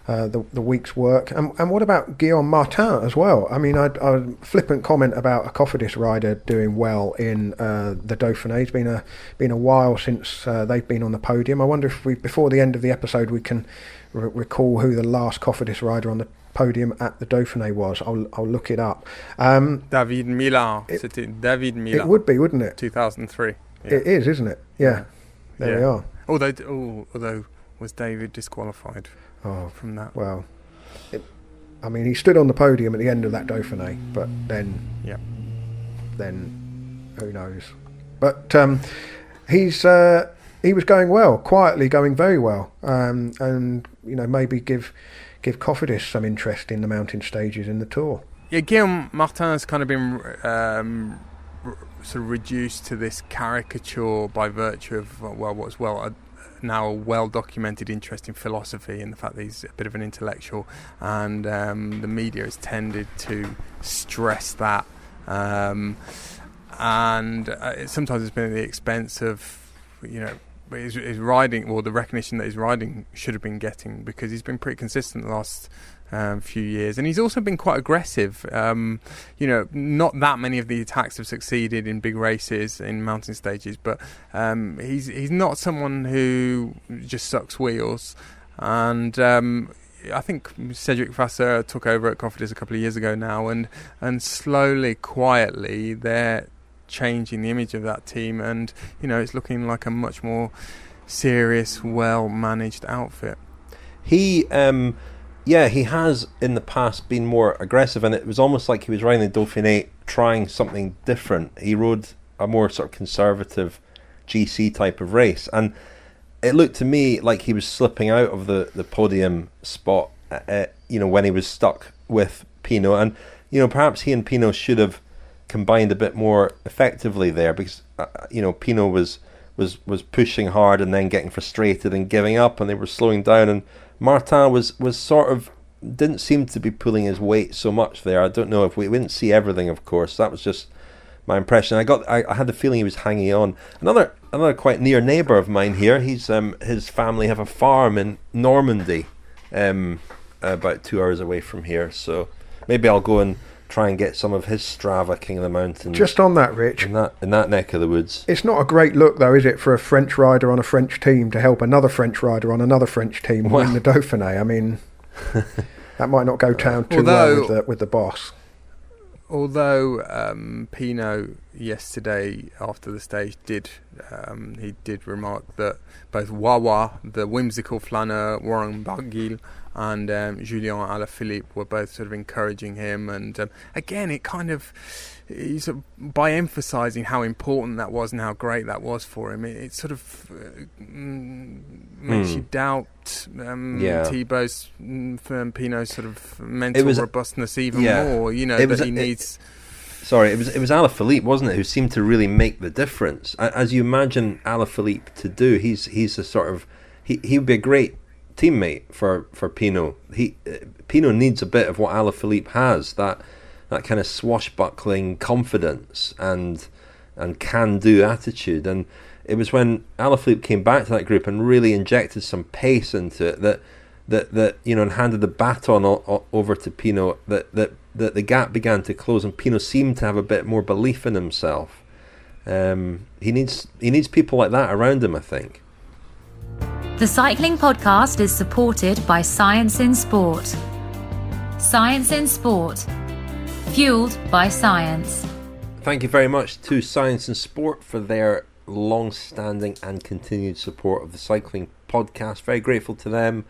the week's work. And what about Guillaume Martin as well? I mean, a flippant comment about a Cofidis rider doing well in the Dauphiné. It's been a while since they've been on the podium. I wonder if before the end of the episode we can recall who the last Cofidis rider on the podium at the Dauphiné was. I'll look it up. David Millar. C'était David Millar. It would be, wouldn't it? 2003. Yeah. It is, isn't it? Yeah. There we are. Although was David disqualified from that? Well, he stood on the podium at the end of that Dauphiné, but then who knows? But he was going well, quietly going very well, and maybe give Cofidis some interest in the mountain stages in the Tour. Yeah, Guillaume Martin has kind of been sort of reduced to this caricature by virtue of what's now a well-documented interest in philosophy, and the fact that he's a bit of an intellectual, and the media has tended to stress that, and sometimes it's been at the expense of his riding, or the recognition that his riding should have been getting, because he's been pretty consistent the last few years, and he's also been quite aggressive. Not that many of the attacks have succeeded in big races, in mountain stages, but he's not someone who just sucks wheels. And I think Cedric Vasseur took over at Cofidis a couple of years ago now, and slowly, quietly, they're changing the image of that team, and it's looking like a much more serious, well managed outfit. He has in the past been more aggressive, and it was almost like he was riding the Dauphiné trying something different. He rode a more sort of conservative GC type of race, and it looked to me like he was slipping out of the podium spot when he was stuck with Pinot, and perhaps he and Pinot should have combined a bit more effectively there, because Pinot was pushing hard and then getting frustrated and giving up, and they were slowing down, and Martin was sort of didn't seem to be pulling his weight so much there. I don't know if we didn't see everything, of course. That was just my impression. I had the feeling he was hanging on. Another quite near neighbour of mine here. He's his family have a farm in Normandy, about 2 hours away from here. So maybe I'll go and try and get some of his Strava King of the Mountains. Just on that, Rich. In that neck of the woods. It's not a great look, though, is it, for a French rider on a French team to help another French rider on another French team win the Dauphiné? I mean, that might not go down too well with the boss. Although Pinot yesterday after the stage did remark that both Wawa, the whimsical flaneur Warren Barguil, and Julien Alaphilippe were both sort of encouraging him, and again it kind of, by emphasising how important that was and how great that was for him, it sort of makes you doubt Thibaut's Pinot's sort of mental robustness even more. That he needs. Sorry, it was Alaphilippe, wasn't it, who seemed to really make the difference. As you imagine Alaphilippe to do, he's a sort of he would be a great teammate for Pinot. Pinot needs a bit of what Alaphilippe has, that kind of swashbuckling confidence and can-do attitude. And it was when Alaphilippe came back to that group and really injected some pace into it that and handed the baton over to Pinot, that the gap began to close, and Pinot seemed to have a bit more belief in himself. He needs people like that around him, I think. The Cycling Podcast is supported by Science in Sport. Science in Sport. Fueled by science. Thank you very much to Science in Sport for their long-standing and continued support of the Cycling Podcast. Very grateful to them.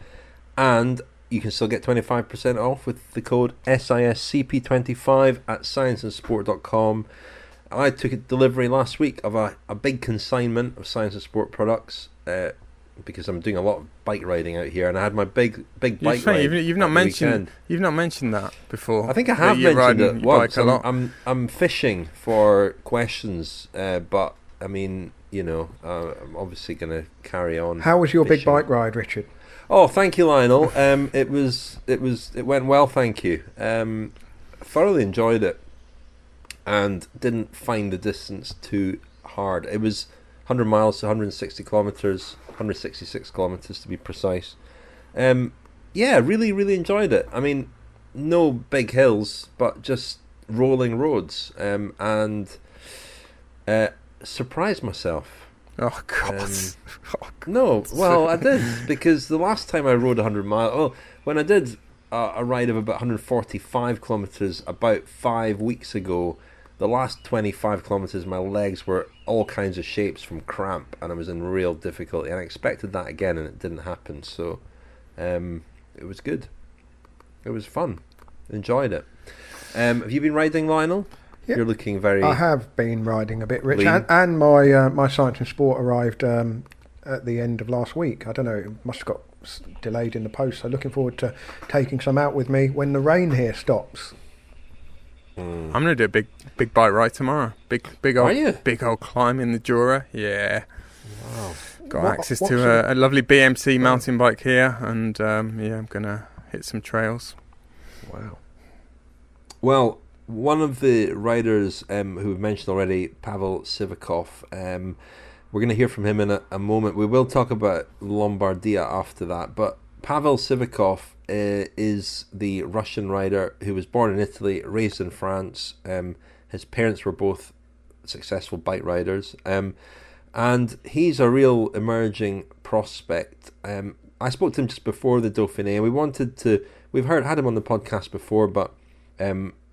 And you can still get 25% off with the code SISCP25 at scienceandsport.com. I took a delivery last week of a big consignment of Science and Sport products, because I'm doing a lot of bike riding out here, and I had my big bike ride. You've not mentioned that before. I think I have mentioned it once. I'm fishing for questions, but I mean, I'm obviously going to carry on. How was your fishing. big bike ride, Richard? Oh, thank you, Lionel. It went well, thank you. Thoroughly enjoyed it, and didn't find the distance too hard. It was 100 miles to 160 kilometers. 166 kilometers to be precise. Really, really enjoyed it. I mean, no big hills, but just rolling roads, and surprised myself. Oh God! No, well, I did, because the last time I rode 100 miles, when I did a ride of about 145 kilometers about 5 weeks ago, the last 25 kilometers my legs were all kinds of shapes from cramp, and I was in real difficulty, and I expected that again, and it didn't happen. So it was good. It was fun. Enjoyed it. Have you been riding, Lionel? Yep. You're looking very... I have been riding a bit, Rich, and my Science and Sport arrived at the end of last week. I don't know, it must have got delayed in the post, so looking forward to taking some out with me when the rain here stops. I'm going to do a big bike ride tomorrow. Big old climb in the Jura. Yeah. Wow. Got access to a lovely BMC mountain bike here, and I'm going to hit some trails. Wow. Well, one of the riders who we've mentioned already, Pavel Sivakov, We're going to hear from him in a moment. We will talk about Lombardia after that. But Pavel Sivakov is the Russian rider who was born in Italy, raised in France. His parents were both successful bike riders. And he's a real emerging prospect. I spoke to him just before the Dauphiné. We've had him on the podcast before, but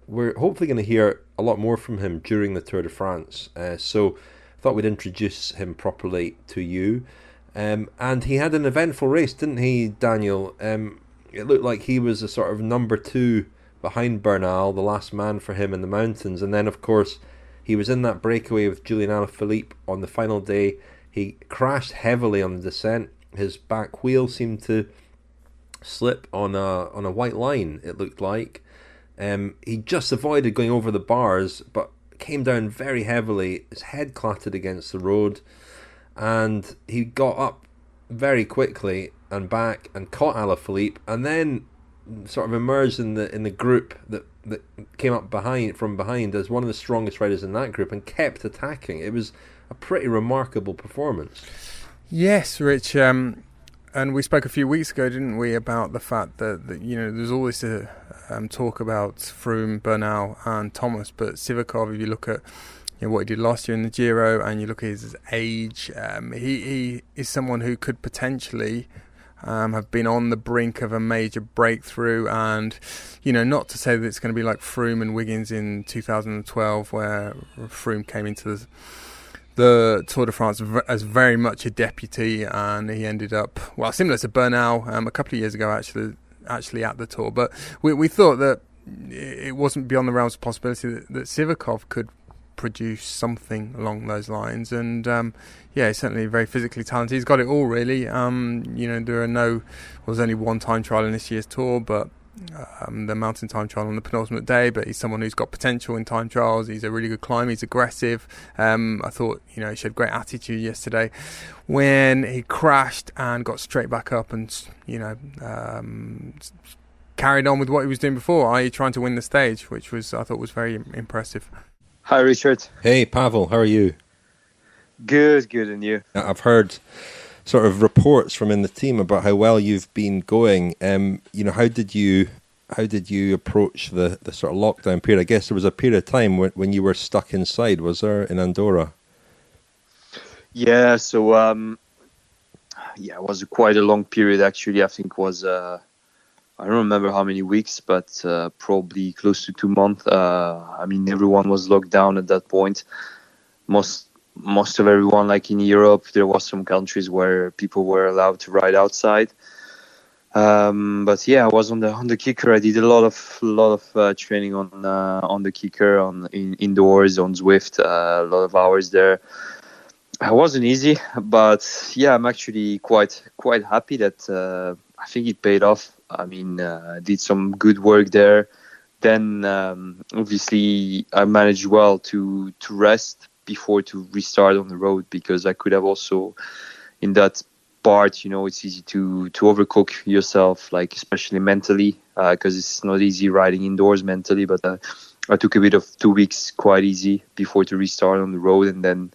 we're hopefully going to hear a lot more from him during the Tour de France. So I thought we'd introduce him properly to you. And he had an eventful race, didn't he, Daniel? It looked like he was a sort of number 2 behind Bernal, the last man for him in the mountains. And then, of course, he was in that breakaway with Julian Alaphilippe on the final day. He crashed heavily on the descent. His back wheel seemed to slip on a white line, it looked like. He just avoided going over the bars, but came down very heavily. His head clattered against the road, and he got up very quickly and back and caught Alaphilippe, and then sort of emerged in the group that came up from behind as one of the strongest riders in that group and kept attacking. It was a pretty remarkable performance. Yes, Rich. And we spoke a few weeks ago, didn't we, about the fact that there's always talk about Froome, Bernal and Thomas, but Sivakov, if you look at what he did last year in the Giro and you look at his age, he is someone who could potentially have been on the brink of a major breakthrough. And not to say that it's going to be like Froome and Wiggins in 2012, where Froome came into the Tour de France as very much a deputy, and he ended up, similar to Bernal a couple of years ago actually at the Tour. But we thought that it wasn't beyond the realms of possibility that Sivakov could produce something along those lines. And he's certainly very physically talented. He's got it all, really. There's only one time trial in this year's Tour, but the mountain time trial on the penultimate day. But he's someone who's got potential in time trials. He's a really good climber. He's aggressive. I thought he showed great attitude yesterday when he crashed and got straight back up and carried on with what he was doing before, i.e. trying to win the stage, which I thought was very impressive. Hi, Richard. Hey, Pavel, how are you? Good, and you? I've heard sort of reports from in the team about how well you've been going. How did you approach the sort of lockdown period? I guess there was a period of time when you were stuck inside, was there, in Andorra? Yeah, so it was quite a long period actually. I think it was I don't remember how many weeks, but probably close to 2 months. Everyone was locked down at that point. Most of everyone, like in Europe, there was some countries where people were allowed to ride outside. I was on the kicker. I did a lot of training on the kicker, indoors on Zwift. A lot of hours there. It wasn't easy, but I'm actually quite happy that I think it paid off. Did some good work there. Then obviously I managed well to rest before to restart on the road, because I could have also in that part, it's easy to overcook yourself, like especially mentally, because it's not easy riding indoors mentally. But I took a bit of 2 weeks quite easy before to restart on the road, and then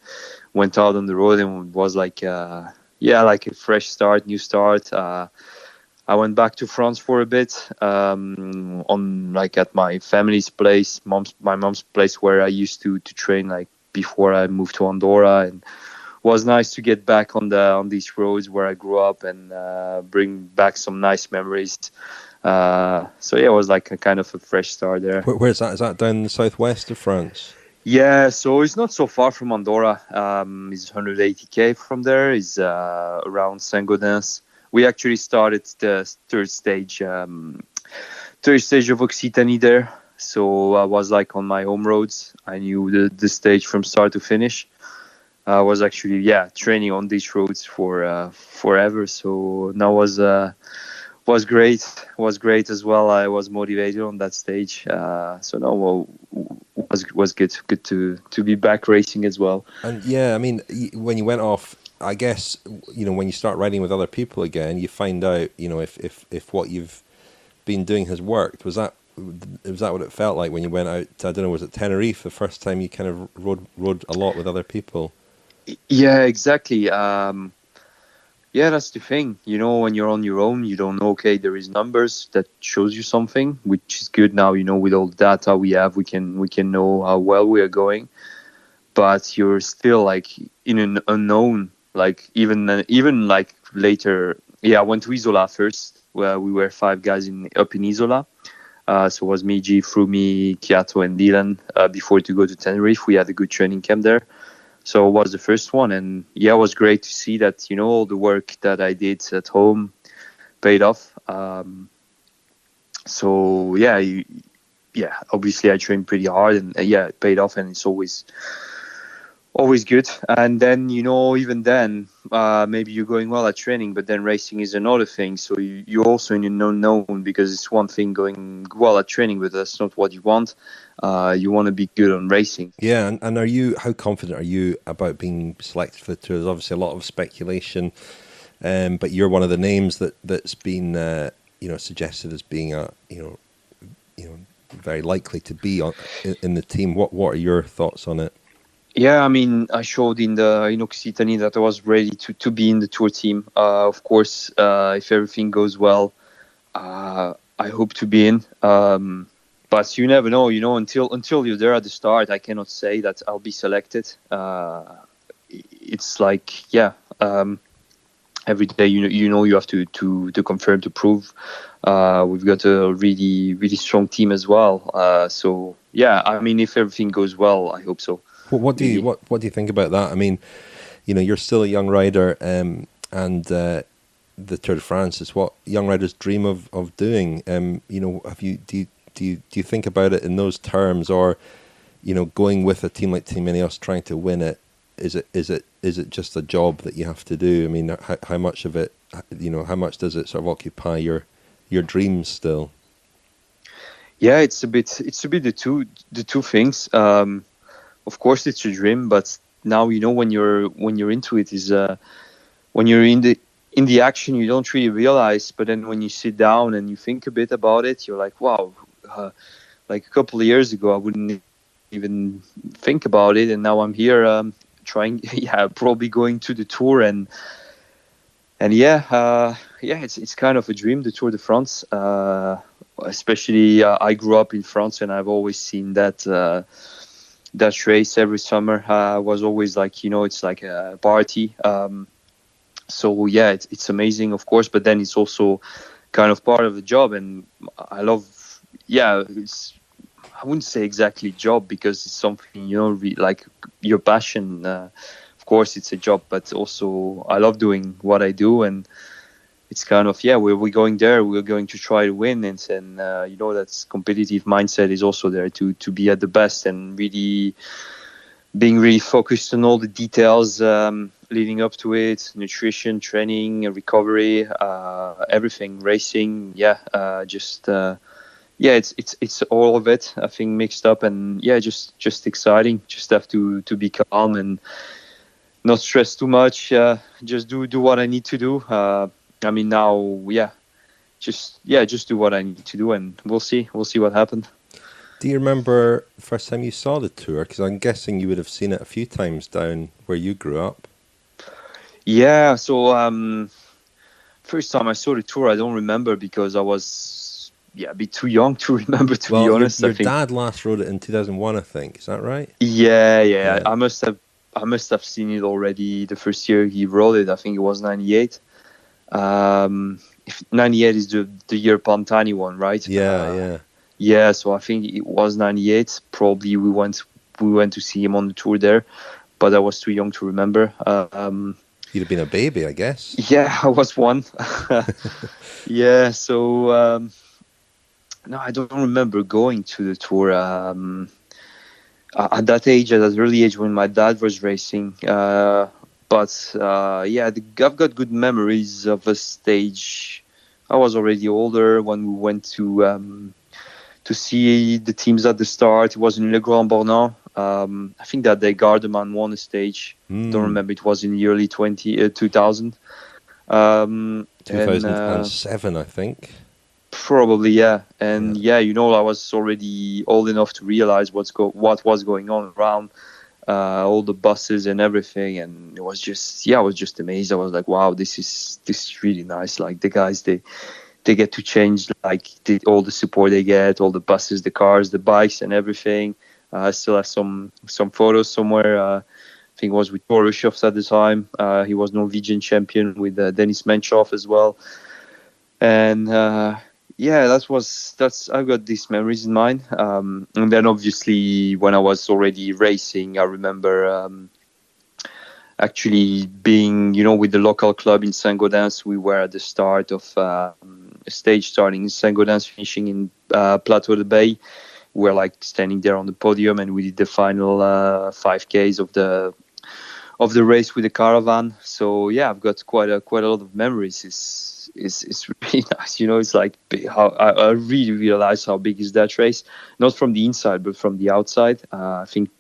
went out on the road and it was like like a fresh start, new start. I went back to France for a bit, at my family's place, my mom's place, where I used to train before I moved to Andorra, and it was nice to get back on these roads where I grew up and bring back some nice memories. It was like a kind of a fresh start there. Where's that? Is that down in the southwest of France? Yeah, so it's not so far from Andorra. It's 180k from there. It's around Saint-Gaudens. We actually started the third stage of Occitanie there. So I was on my home roads. I knew the stage from start to finish. I was actually training on these roads for forever. So now was great. Was great as well. I was motivated on that stage. So now was good to be back racing as well. And when you went off, I guess when you start riding with other people again, you find out if what you've been doing has worked. Was that what it felt like when you went out to, I don't know, was it Tenerife, the first time you kind of rode a lot with other people? Yeah, exactly. Yeah, that's the thing. When you're on your own, you don't know. Okay, there is numbers that shows you something, which is good now. With all the data we have, we can know how well we are going. But you're still like in an unknown. Like even like later. Yeah, I went to Isola first, where we were 5 guys up in Isola. So it was me, G, Froome, Kiato, and Dylan. Before to go to Tenerife, we had a good training camp there. So it was the first one, and yeah, it was great to see that all the work that I did at home paid off. So yeah, obviously I trained pretty hard, and it paid off, and it's always good. And then even then, maybe you're going well at training, but then racing is another thing. So you're also in an unknown, because it's one thing going well at training, but that's not what you want. You want to be good on racing. Yeah, and how confident are you about being selected for the Tour? There's obviously a lot of speculation, but you're one of the names that's been suggested as being very likely to be in the team. What are your thoughts on it? Yeah, I mean, I showed in the Occitanie that I was ready to be in the Tour team. Of course, if everything goes well, I hope to be in. But you never know, until you're there at the start. I cannot say that I'll be selected. It's like, every day you have to confirm, to prove. We've got a really, really strong team as well. So yeah, I mean, if everything goes well, I hope so. What do you think about that? I mean, you're still a young rider, and the Tour de France is what young riders dream of doing. Do you think about it in those terms, or going with a team like Team Ineos trying to win it? Is it just a job that you have to do? I mean, how much of it, how much does it sort of occupy your dreams still? Yeah, it's a bit the two things. Of course, it's a dream, but now when you're into it, is when you're in the action, you don't really realize. But then when you sit down and you think a bit about it, you're like, wow. Like a couple of years ago, I wouldn't even think about it, and now I'm here trying. Probably going to the Tour, and it's kind of a dream, the Tour de France. Especially, I grew up in France, and I've always seen that race every summer. Was always like, it's like a party. So yeah, it's amazing, of course, but then it's also kind of part of the job, and I love. Yeah, I wouldn't say exactly job, because it's something like your passion. Of course, it's a job, but also I love doing what I do, and it's kind of we're going there. We're going to try to win, and that competitive mindset is also there to be at the best, and really being really focused on all the details leading up to it: nutrition, training, recovery, everything, racing. It's all of it, I think, mixed up, and just exciting. Just have to be calm and not stress too much. Just do what I need to do. I mean, now, just do what I need to do, and we'll see what happens. Do you remember the first time you saw the Tour? Because I'm guessing you would have seen it a few times down where you grew up. Yeah, so first time I saw the Tour, I don't remember, because I was a bit too young to remember, to be honest. Your dad last rode it in 2001, I think. Is that right? Yeah. I must have seen it already the first year he rode it. I think it was 98. If 98 is the year Pantani won, right? Yeah. Yeah, so I think it was 98. Probably we went to see him on the Tour there, but I was too young to remember. You'd have been a baby, I guess. Yeah, I was one. Yeah, so no, I don't remember going to the Tour at that age, at that early age when my dad was racing. But I've got good memories of a stage. I was already older when we went to see the teams at the start. It was in Le Grand Départ. I think that day Garderman won a stage. Don't remember. It was in the early 2000. 2007, I think. Probably, yeah. And I was already old enough to realize what was going on around. all the buses and everything, and it was just I was just amazed. I was like, wow, this is really nice. Like the guys, they get to change like all the support they get, all the buses, the cars, the bikes, and everything. I still have some photos somewhere. I think it was with Torushoff at the time. He was Norwegian champion with Dennis Menchoff as well. And that's I've got these memories in mind. And then obviously when I was already racing, I remember actually being, with the local club in Saint-Gaudens. We were at the start of a stage starting in Saint-Gaudens, finishing in Plateau de Bay. We were like standing there on the podium, and we did the final 5Ks of the race with the caravan. So yeah, I've got quite a lot of memories. It's really nice, It's like how I really realized how big is that race, not from the inside but from the outside. I think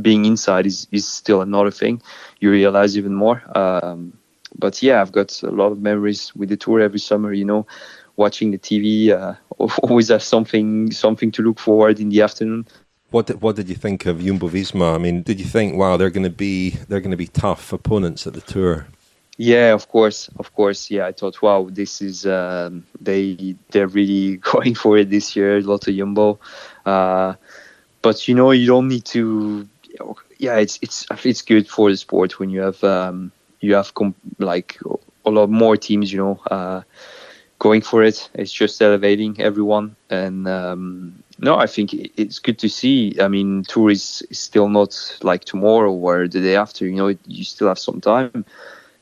being inside is still another thing. You realize even more. But yeah, I've got a lot of memories with the Tour every summer. Watching the TV, always have something to look forward in the afternoon. What did you think of Jumbo-Visma? I mean, did you think, wow, they're going to be tough opponents at the Tour? Yeah, of course. Yeah, I thought, wow, this is they're really going for it this year. A lot of Jumbo, but you don't need to. Yeah, it's good for the sport when you have like a lot more teams, going for it. It's just elevating everyone, and no, I think it's good to see. I mean, Tour is still not like tomorrow or the day after. You still have some time.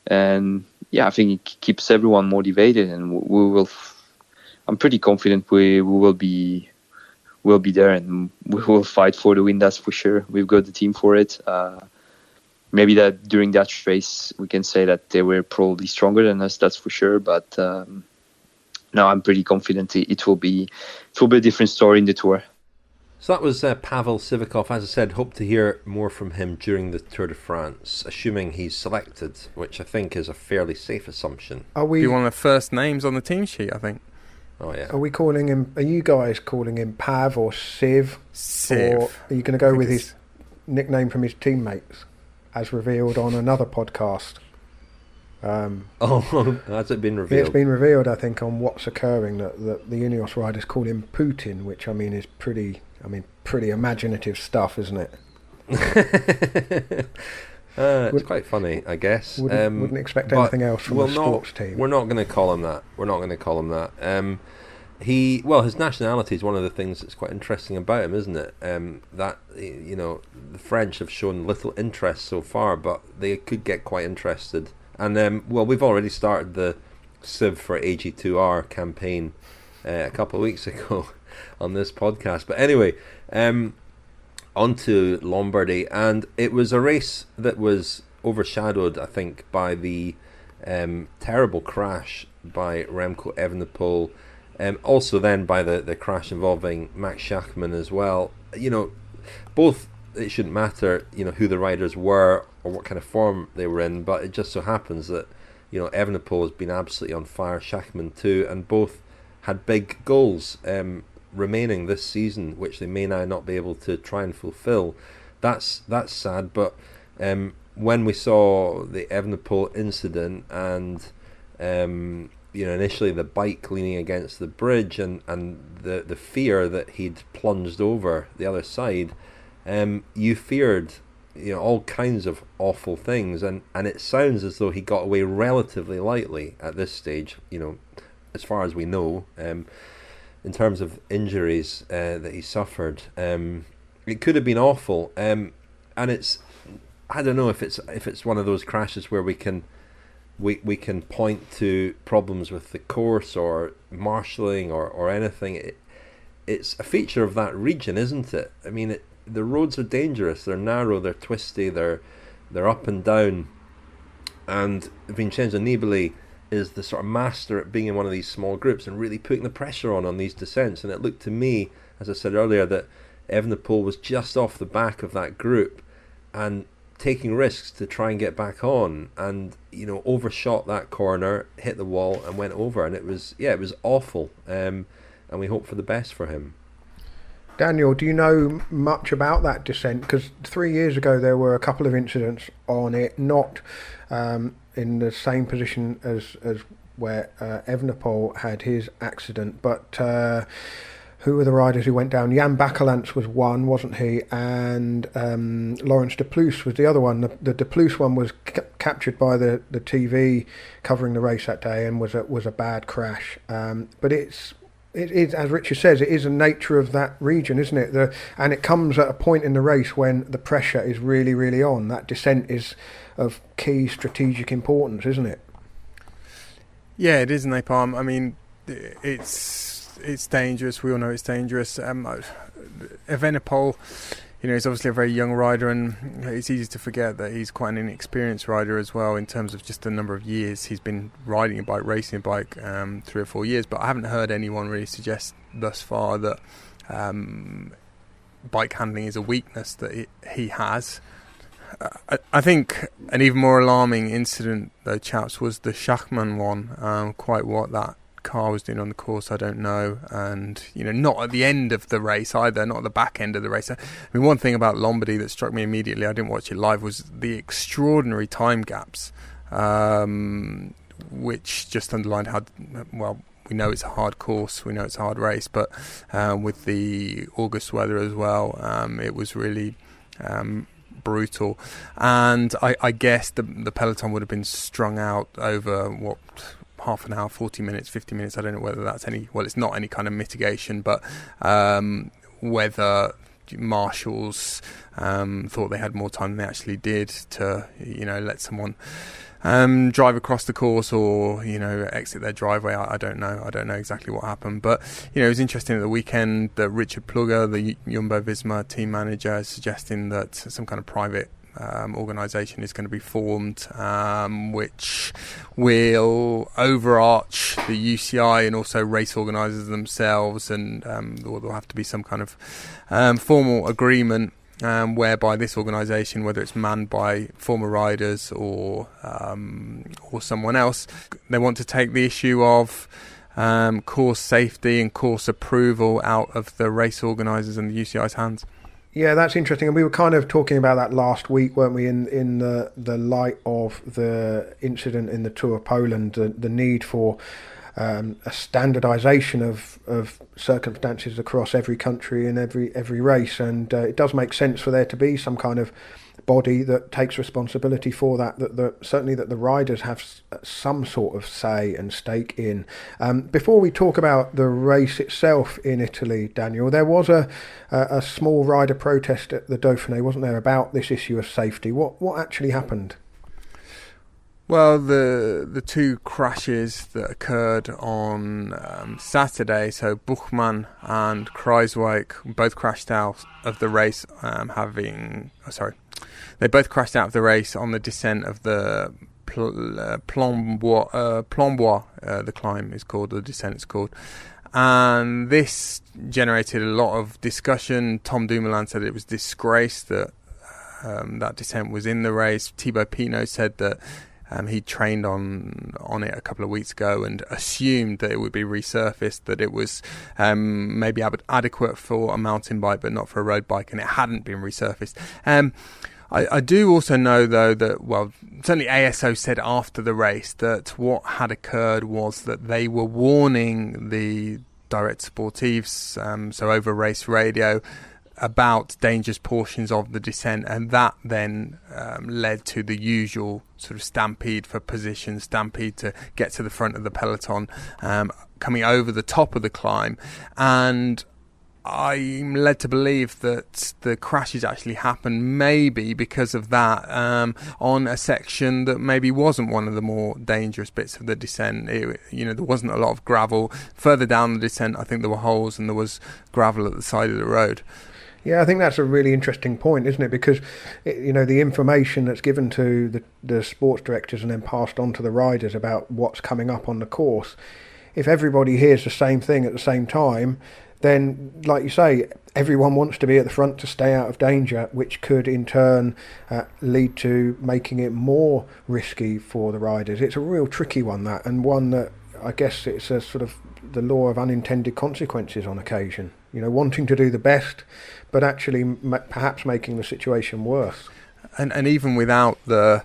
And yeah, I think it keeps everyone motivated, and we will. I'm pretty confident we will be there, and we will fight for the win. That's for sure. We've got the team for it. Maybe that during that race we can say that they were probably stronger than us. That's for sure. But no, I'm pretty confident it will be a different story in the Tour. So that was Pavel Sivakov. As I said, hope to hear more from him during the Tour de France, assuming he's selected, which I think is a fairly safe assumption. Be one of the first names on the team sheet, I think. Oh yeah. Are you guys calling him Pav or Siv? Siv. Or are you going to go with his nickname from his teammates, as revealed on another podcast? Has it been revealed? It's been revealed, I think, on What's Occurring that the Ineos riders call him Putin, which I mean is pretty imaginative stuff, isn't it? It's quite funny, I guess. Wouldn't expect anything else from a sports team. We're not going to call him that. His nationality is one of the things that's quite interesting about him, isn't it? That the French have shown little interest so far, but they could get quite interested. And we've already started the Civ for AG2R campaign a couple of weeks ago on this podcast. But anyway, on to Lombardy, and it was a race that was overshadowed, I think, by the terrible crash by Remco Evenepoel, also then by the crash involving Max Schachmann as well. Both, it shouldn't matter, who the riders were or what kind of form they were in, but it just so happens that, Evenepoel has been absolutely on fire, Schachmann too, and both had big goals remaining this season, which they may now not be able to try and fulfill. That's sad, but when we saw the Evenepoel incident and initially the bike leaning against the bridge and the fear that he'd plunged over the other side, you feared all kinds of awful things, and it sounds as though he got away relatively lightly at this stage, as far as we know, in terms of injuries that he suffered. It could have been awful, and it's, I don't know if it's one of those crashes where we can point to problems with the course or marshalling or anything. It's a feature of that region, isn't it? I mean, the roads are dangerous. They're narrow. They're twisty. They're up and down. And Vincenzo Nibali is the sort of master at being in one of these small groups and really putting the pressure on these descents. And it looked to me, as I said earlier, that Evenepoel was just off the back of that group and taking risks to try and get back on, and overshot that corner, hit the wall and went over, and it was awful, and we hope for the best for him. Daniel, do you know much about that descent? Because 3 years ago there were a couple of incidents on it, not in the same position as where Evenepoel had his accident, but who were the riders who went down? Jan Bakelants was one, wasn't he? And Laurens de Plus was the other one. The de Plus one was captured by the TV covering the race that day and was a bad crash. But it is, as Richard says, it is a nature of that region, isn't it? And it comes at a point in the race when the pressure is really, really on. That descent is of key strategic importance, isn't it? Yeah, it is, Napalm. I mean, it's dangerous. We all know it's dangerous. Evenepoel, he's obviously a very young rider, and it's easy to forget that he's quite an inexperienced rider as well in terms of just the number of years he's been riding a bike, racing a bike, 3 or 4 years. But I haven't heard anyone really suggest thus far that bike handling is a weakness that he has. I think an even more alarming incident, though, chaps, was the Schachmann one. Quite what that car was doing on the course, I don't know, and not at the end of the race either, not at the back end of the race. I mean, one thing about Lombardy that struck me immediately, I didn't watch it live, was the extraordinary time gaps, which just underlined how well we know it's a hard course, we know it's a hard race, but with the August weather as well, it was really brutal. And I guess the peloton would have been strung out over half an hour, 40 minutes, 50 minutes. I don't know whether that's it's not any kind of mitigation, but whether marshals thought they had more time than they actually did to let someone drive across the course or exit their driveway. I don't know exactly what happened, but it was interesting at the weekend that Richard Plugger, the Jumbo-Visma team manager, is suggesting that some kind of private organisation is going to be formed, which will overarch the UCI and also race organisers themselves, and there'll have to be some kind of formal agreement whereby this organisation, whether it's manned by former riders or someone else, they want to take the issue of course safety and course approval out of the race organisers and the UCI's hands. Yeah, that's interesting, and we were kind of talking about that last week, weren't we? In the light of the incident in the Tour of Poland, the need for a standardisation of circumstances across every country and every race, and it does make sense for there to be some kind of body that takes responsibility for that certainly that the riders have some sort of say and stake in. Before we talk about the race itself in Italy, Daniel, there was a small rider protest at the Dauphiné, wasn't there, about this issue of safety? What actually happened? Well, the two crashes that occurred on Saturday, so Buchmann and Kruijswijk both crashed out of the race, they both crashed out of the race on the descent of the Plombois, the climb is called, the descent is called. And this generated a lot of discussion. Tom Dumoulin said it was disgrace that that descent was in the race. Thibaut Pinot said that he trained on it a couple of weeks ago and assumed that it would be resurfaced, that it was maybe adequate for a mountain bike but not for a road bike, and it hadn't been resurfaced. I do also know, though, that, certainly ASO said after the race that what had occurred was that they were warning the direct sportives, so over race radio, about dangerous portions of the descent, and that then led to the usual sort of stampede for position, stampede to get to the front of the peloton, coming over the top of the climb. And I'm led to believe that the crashes actually happened maybe because of that, on a section that maybe wasn't one of the more dangerous bits of the descent. There wasn't a lot of gravel. Further down the descent, I think there were holes and there was gravel at the side of the road. Yeah, I think that's a really interesting point, isn't it? Because, the information that's given to the sports directors and then passed on to the riders about what's coming up on the course, if everybody hears the same thing at the same time, then, like you say, everyone wants to be at the front to stay out of danger, which could in turn lead to making it more risky for the riders. It's a real tricky one, that, and one that I guess it's a sort of the law of unintended consequences on occasion. wanting to do the best, but actually perhaps making the situation worse. And even without the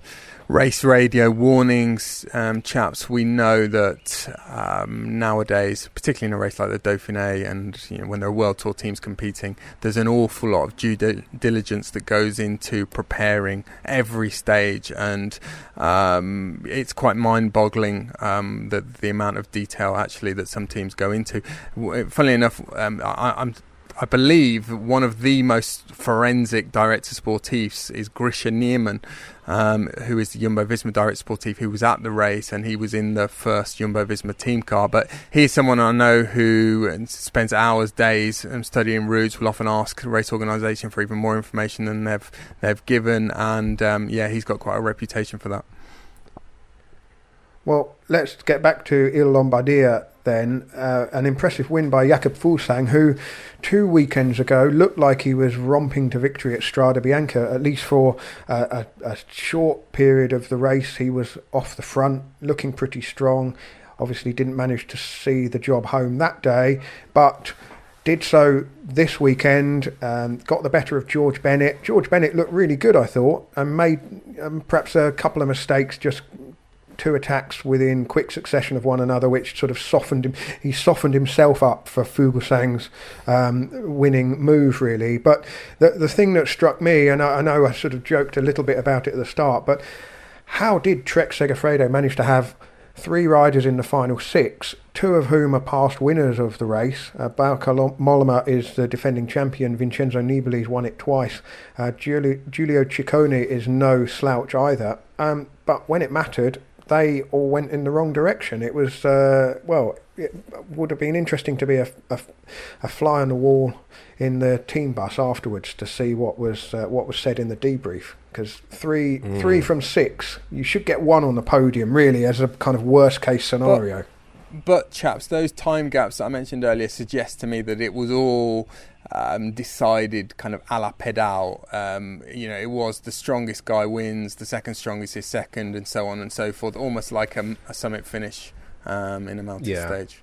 race radio warnings, chaps, we know that nowadays, particularly in a race like the Dauphiné, and when there are World Tour teams competing, there's an awful lot of due diligence that goes into preparing every stage, and it's quite mind-boggling the amount of detail actually that some teams go into. Funnily enough, I believe one of the most forensic director sportifs is Grisha Nierman, who is the Jumbo-Visma director sportif, who was at the race, and he was in the first Jumbo-Visma team car. But he's someone I know who spends hours, days studying routes, will often ask the race organisation for even more information than they've given, and he's got quite a reputation for that. Well, let's get back to Il Lombardia then. An impressive win by Jakob Fuglsang, who 2 weekends ago looked like he was romping to victory at Strade Bianca, at least for a short period of the race. He was off the front, looking pretty strong. Obviously didn't manage to see the job home that day, but did so this weekend, got the better of George Bennett. George Bennett looked really good, I thought, and made perhaps a couple of mistakes, just 2 attacks within quick succession of one another, which sort of softened him. He softened himself up for Fuglsang's winning move, really. But the thing that struck me, and I know I sort of joked a little bit about it at the start, but how did Trek Segafredo manage to have 3 riders in the final 6, 2 of whom are past winners of the race? Bauke Mollema is the defending champion. Vincenzo Nibali's won it twice. Giulio Ciccone is no slouch either. But when it mattered, they all went in the wrong direction. It was, it would have been interesting to be a fly on the wall in the team bus afterwards to see what was said in the debrief. Because three from 6, you should get 1 on the podium, really, as a kind of worst case scenario. But chaps, those time gaps that I mentioned earlier suggest to me that it was all decided kind of à la pedal. It was the strongest guy wins, the second strongest is second, and so on and so forth, almost like a summit finish in a mountain stage.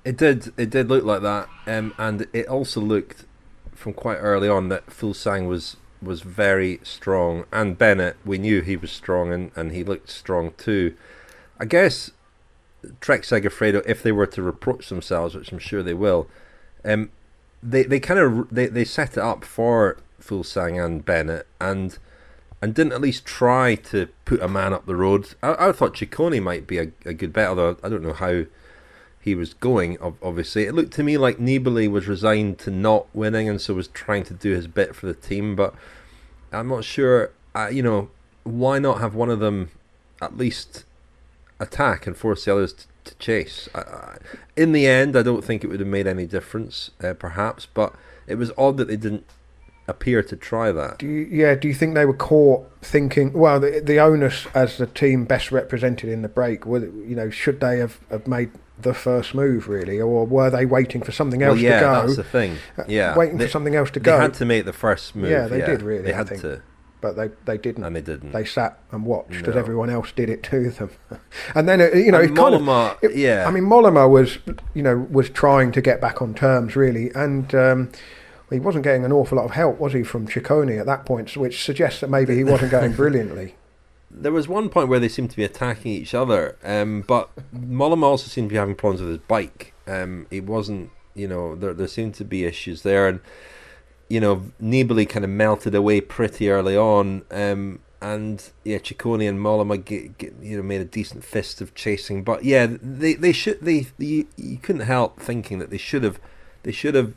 It did look like that, and it also looked from quite early on that Fuglsang was very strong, and Bennett, we knew he was strong, and he looked strong too. I guess Trek Segafredo, if they were to reproach themselves, which I'm sure they will, they set it up for Fuglsang and Bennett, and didn't at least try to put a man up the road. I thought Ciccone might be a good bet, although I don't know how he was going. Obviously, it looked to me like Nibali was resigned to not winning, and so was trying to do his bit for the team. But I'm not sure. Why not have one of them at least attack and force the others to chase? In the end, I don't think it would have made any difference, perhaps, but it was odd that they didn't appear to try that. Do you think they were caught thinking, well, the onus as the team best represented in the break, should they have made the first move, really, or were they waiting for something else to go? Yeah, that's the thing. Yeah, waiting for something else to go. They had to make the first move. Yeah, they did, really. They had to. But they didn't. And they didn't. They sat and watched as No. everyone else did it to them. And then, Mollema was trying to get back on terms, really. And he wasn't getting an awful lot of help, was he, from Ciccone at that point, which suggests that maybe he wasn't going brilliantly. There was one point where they seemed to be attacking each other, but Mollema also seemed to be having problems with his bike. He wasn't, there seemed to be issues there, and Nibali kind of melted away pretty early on, and Ciccone and Mollema made a decent fist of chasing. But yeah, you couldn't help thinking that they should have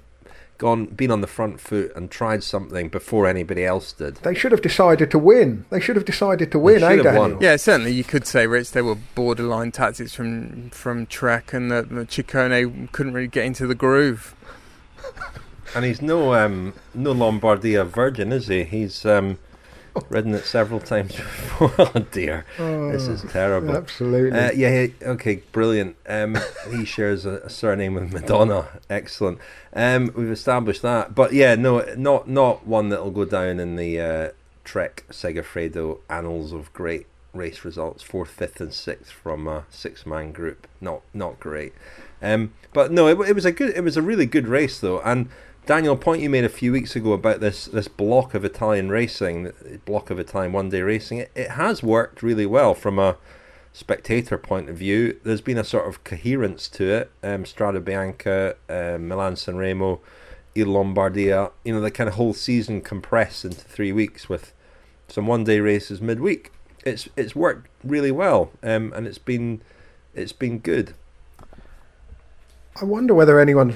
been on the front foot and tried something before anybody else did. They should have decided to win. They should have Daniel? Won. Yeah, certainly you could say, Rich, they were borderline tactics from Trek, and that Ciccone couldn't really get into the groove. And he's no Lombardia virgin, is he? He's ridden it several times before. Oh dear, this is terrible. Absolutely. Okay, brilliant. He shares a surname with Madonna. Excellent. We've established that. But yeah, no, not one that will go down in the Trek Segafredo annals of great race results. 4th, 5th and 6th from a 6-man group. Not great. But no, it was a really good race though. And Daniel, a point you made a few weeks ago about this block of Italian racing, block of Italian one-day racing, it has worked really well from a spectator point of view. There's been a sort of coherence to it. Strada Bianca, Milan-San Remo, Il Lombardia, the kind of whole season compressed into 3 weeks with some one-day races midweek. It's worked really well, and it's been good. I wonder whether anyone's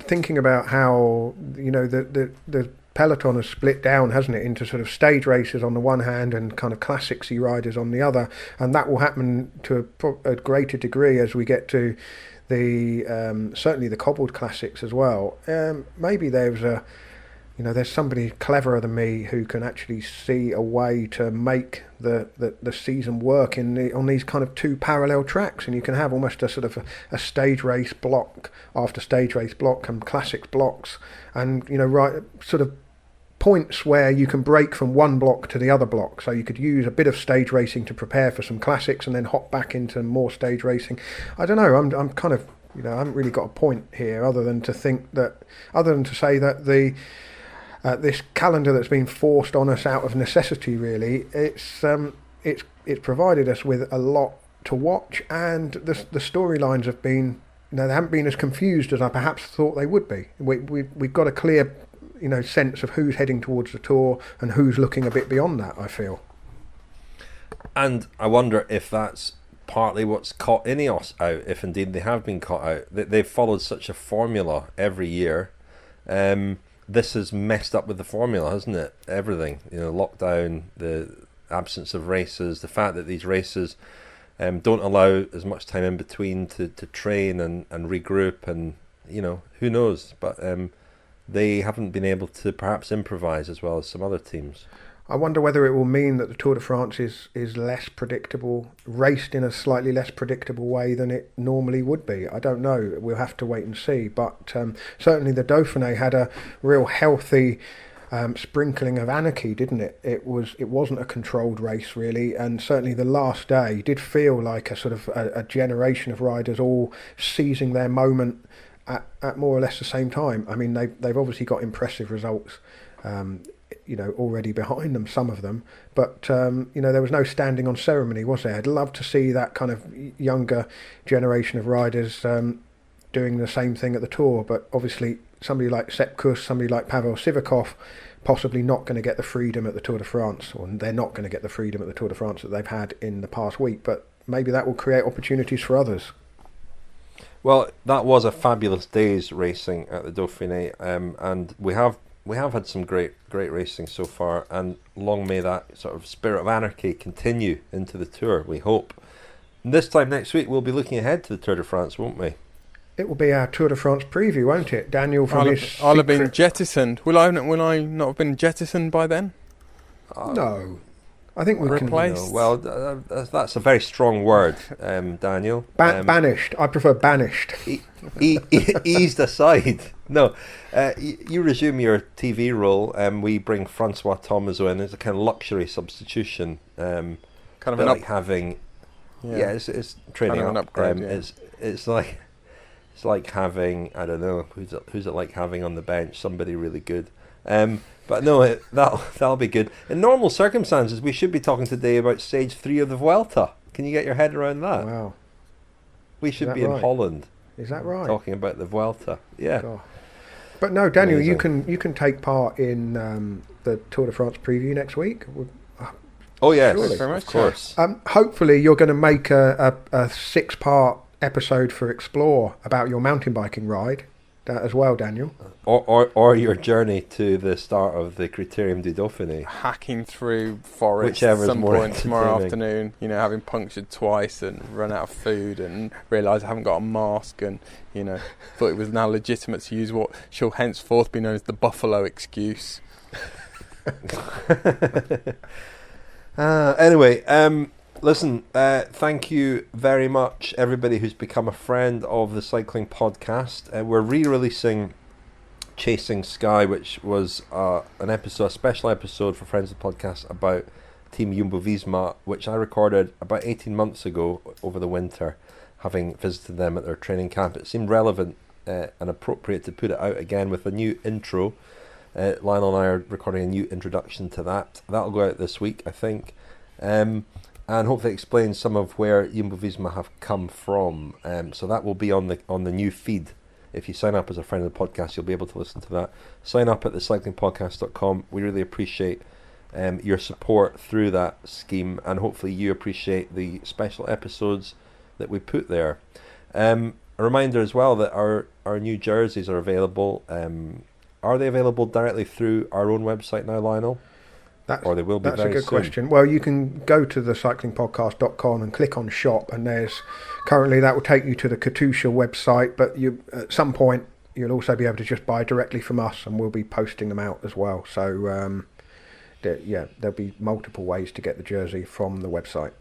thinking about how the peloton has split down, hasn't it, into sort of stage races on the one hand and kind of classicsy riders on the other, and that will happen to a greater degree as we get to the certainly the cobbled classics as well. Maybe there's somebody cleverer than me who can actually see a way to make the season work on these kind of two parallel tracks, and you can have almost a sort of a stage race block after stage race block and classics blocks, and sort of points where you can break from one block to the other block. So you could use a bit of stage racing to prepare for some classics and then hop back into more stage racing. I don't know. I'm kind of I haven't really got a point here other than to say that the this calendar that's been forced on us out of necessity, really, it's provided us with a lot to watch, and the storylines have been, they haven't been as confused as I perhaps thought they would be. We've got a clear, sense of who's heading towards the Tour and who's looking a bit beyond that, I feel. And I wonder if that's partly what's caught Ineos out, if indeed they have been caught out. They've followed such a formula every year. This has messed up with the formula, hasn't it? Everything, lockdown, the absence of races, the fact that these races don't allow as much time in between to train and regroup, and who knows, but they haven't been able to perhaps improvise as well as some other teams. I wonder whether it will mean that the Tour de France is less predictable, raced in a slightly less predictable way than it normally would be. I don't know. We'll have to wait and see. But certainly the Dauphiné had a real healthy sprinkling of anarchy, didn't it? It wasn't a controlled race, really. And certainly the last day did feel like a sort of a generation of riders all seizing their moment at more or less the same time. I mean, they've obviously got impressive results already behind them, some of them, but there was no standing on ceremony, was there? I'd love to see that kind of younger generation of riders doing the same thing at the Tour, but obviously somebody like Sepp Kuss, somebody like Pavel Sivakov, possibly not going to get the freedom at the Tour de France, or they're not going to get the freedom at the Tour de France that they've had in the past week, but maybe that will create opportunities for others. Well, that was a fabulous day's racing at the Dauphiné, and we have had some great racing so far, and long may that sort of spirit of anarchy continue into the Tour, we hope. And this time next week we'll be looking ahead to the Tour de France, won't we? It will be our Tour de France preview, won't it? Daniel I'll have been jettisoned. Will I not have been jettisoned by then? No. I think we replaced. can. Well, that's a very strong word, Daniel. Banished. I prefer banished. Eased aside. No, you resume your TV role, and we bring Francois Thomazeau in as a kind of luxury substitution. Kind of like having. Yeah, it's training kind of an upgrade. It's like having, I don't know, who's it like having on the bench, somebody really good. But no, that'll be good. In normal circumstances, we should be talking today about stage 3 of the Vuelta. Can you get your head around that? Wow. We should be in Holland. Is that right? Talking about the Vuelta. Yeah. God. But no, Daniel, amazing. you can take part in the Tour de France preview next week. Oh yes, surely. Very much, of course. Hopefully, you're going to make a 6-part episode for Explore about your mountain biking ride as well, Daniel. Or your journey to the start of the Critérium du Dauphiné. Hacking through forest Whichever at some is more point tomorrow entertaining. afternoon, having punctured twice and run out of food and realise I haven't got a mask and, thought it was now legitimate to use what shall henceforth be known as the Buffalo excuse. Anyway, listen, thank you very much, everybody who's become a friend of the Cycling Podcast. We're re-releasing Chasing Sky, which was a special episode for friends of the podcast about Team Jumbo-Visma, which I recorded about 18 months ago over the winter. having visited them at their training camp. It seemed relevant and appropriate to put it out again with a new intro. Lionel and I are recording a new introduction to that. That'll go out this week, I think. And hopefully explain some of where Jumbo-Visma have come from. So that will be on the new feed. If you sign up as a friend of the podcast, you'll be able to listen to that. Sign up at thecyclingpodcast.com. We really appreciate your support through that scheme, and hopefully you appreciate the special episodes that we put there. A reminder as well that our new jerseys are available. Are they available directly through our own website now, Lionel? Or they will be very soon? That's a good question. Well, you can go to thecyclingpodcast.com and click on shop, and currently that will take you to the Katusha website, but at some point you'll also be able to just buy directly from us, and we'll be posting them out as well. So there'll be multiple ways to get the jersey from the website.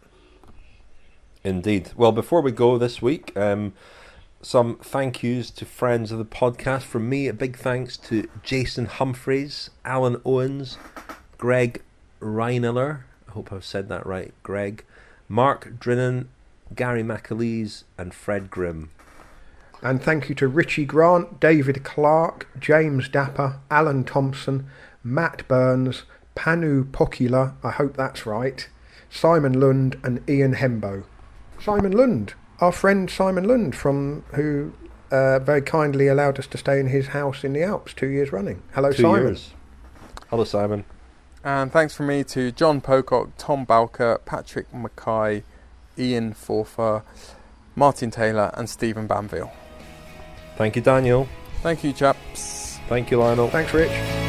Indeed. Well, before we go this week, some thank yous to friends of the podcast. From me, a big thanks to Jason Humphreys, Alan Owens, Greg Reiniller, I hope I've said that right, Greg, Mark Drinnan, Gary McAleese, and Fred Grimm. And thank you to Richie Grant, David Clark, James Dapper, Alan Thompson, Matt Burns, Panu Pokula, I hope that's right, Simon Lund, and Ian Hembo. Simon Lund, our friend Simon Lund, who very kindly allowed us to stay in his house in the Alps 2 years running. Hello, 2 Simon. years. Hello, Simon. And thanks from me to John Pocock, Tom Balker, Patrick Mackay, Ian Forfer, Martin Taylor, and Stephen Banville. Thank you, Daniel. Thank you, chaps. Thank you, Lionel. Thanks, Rich.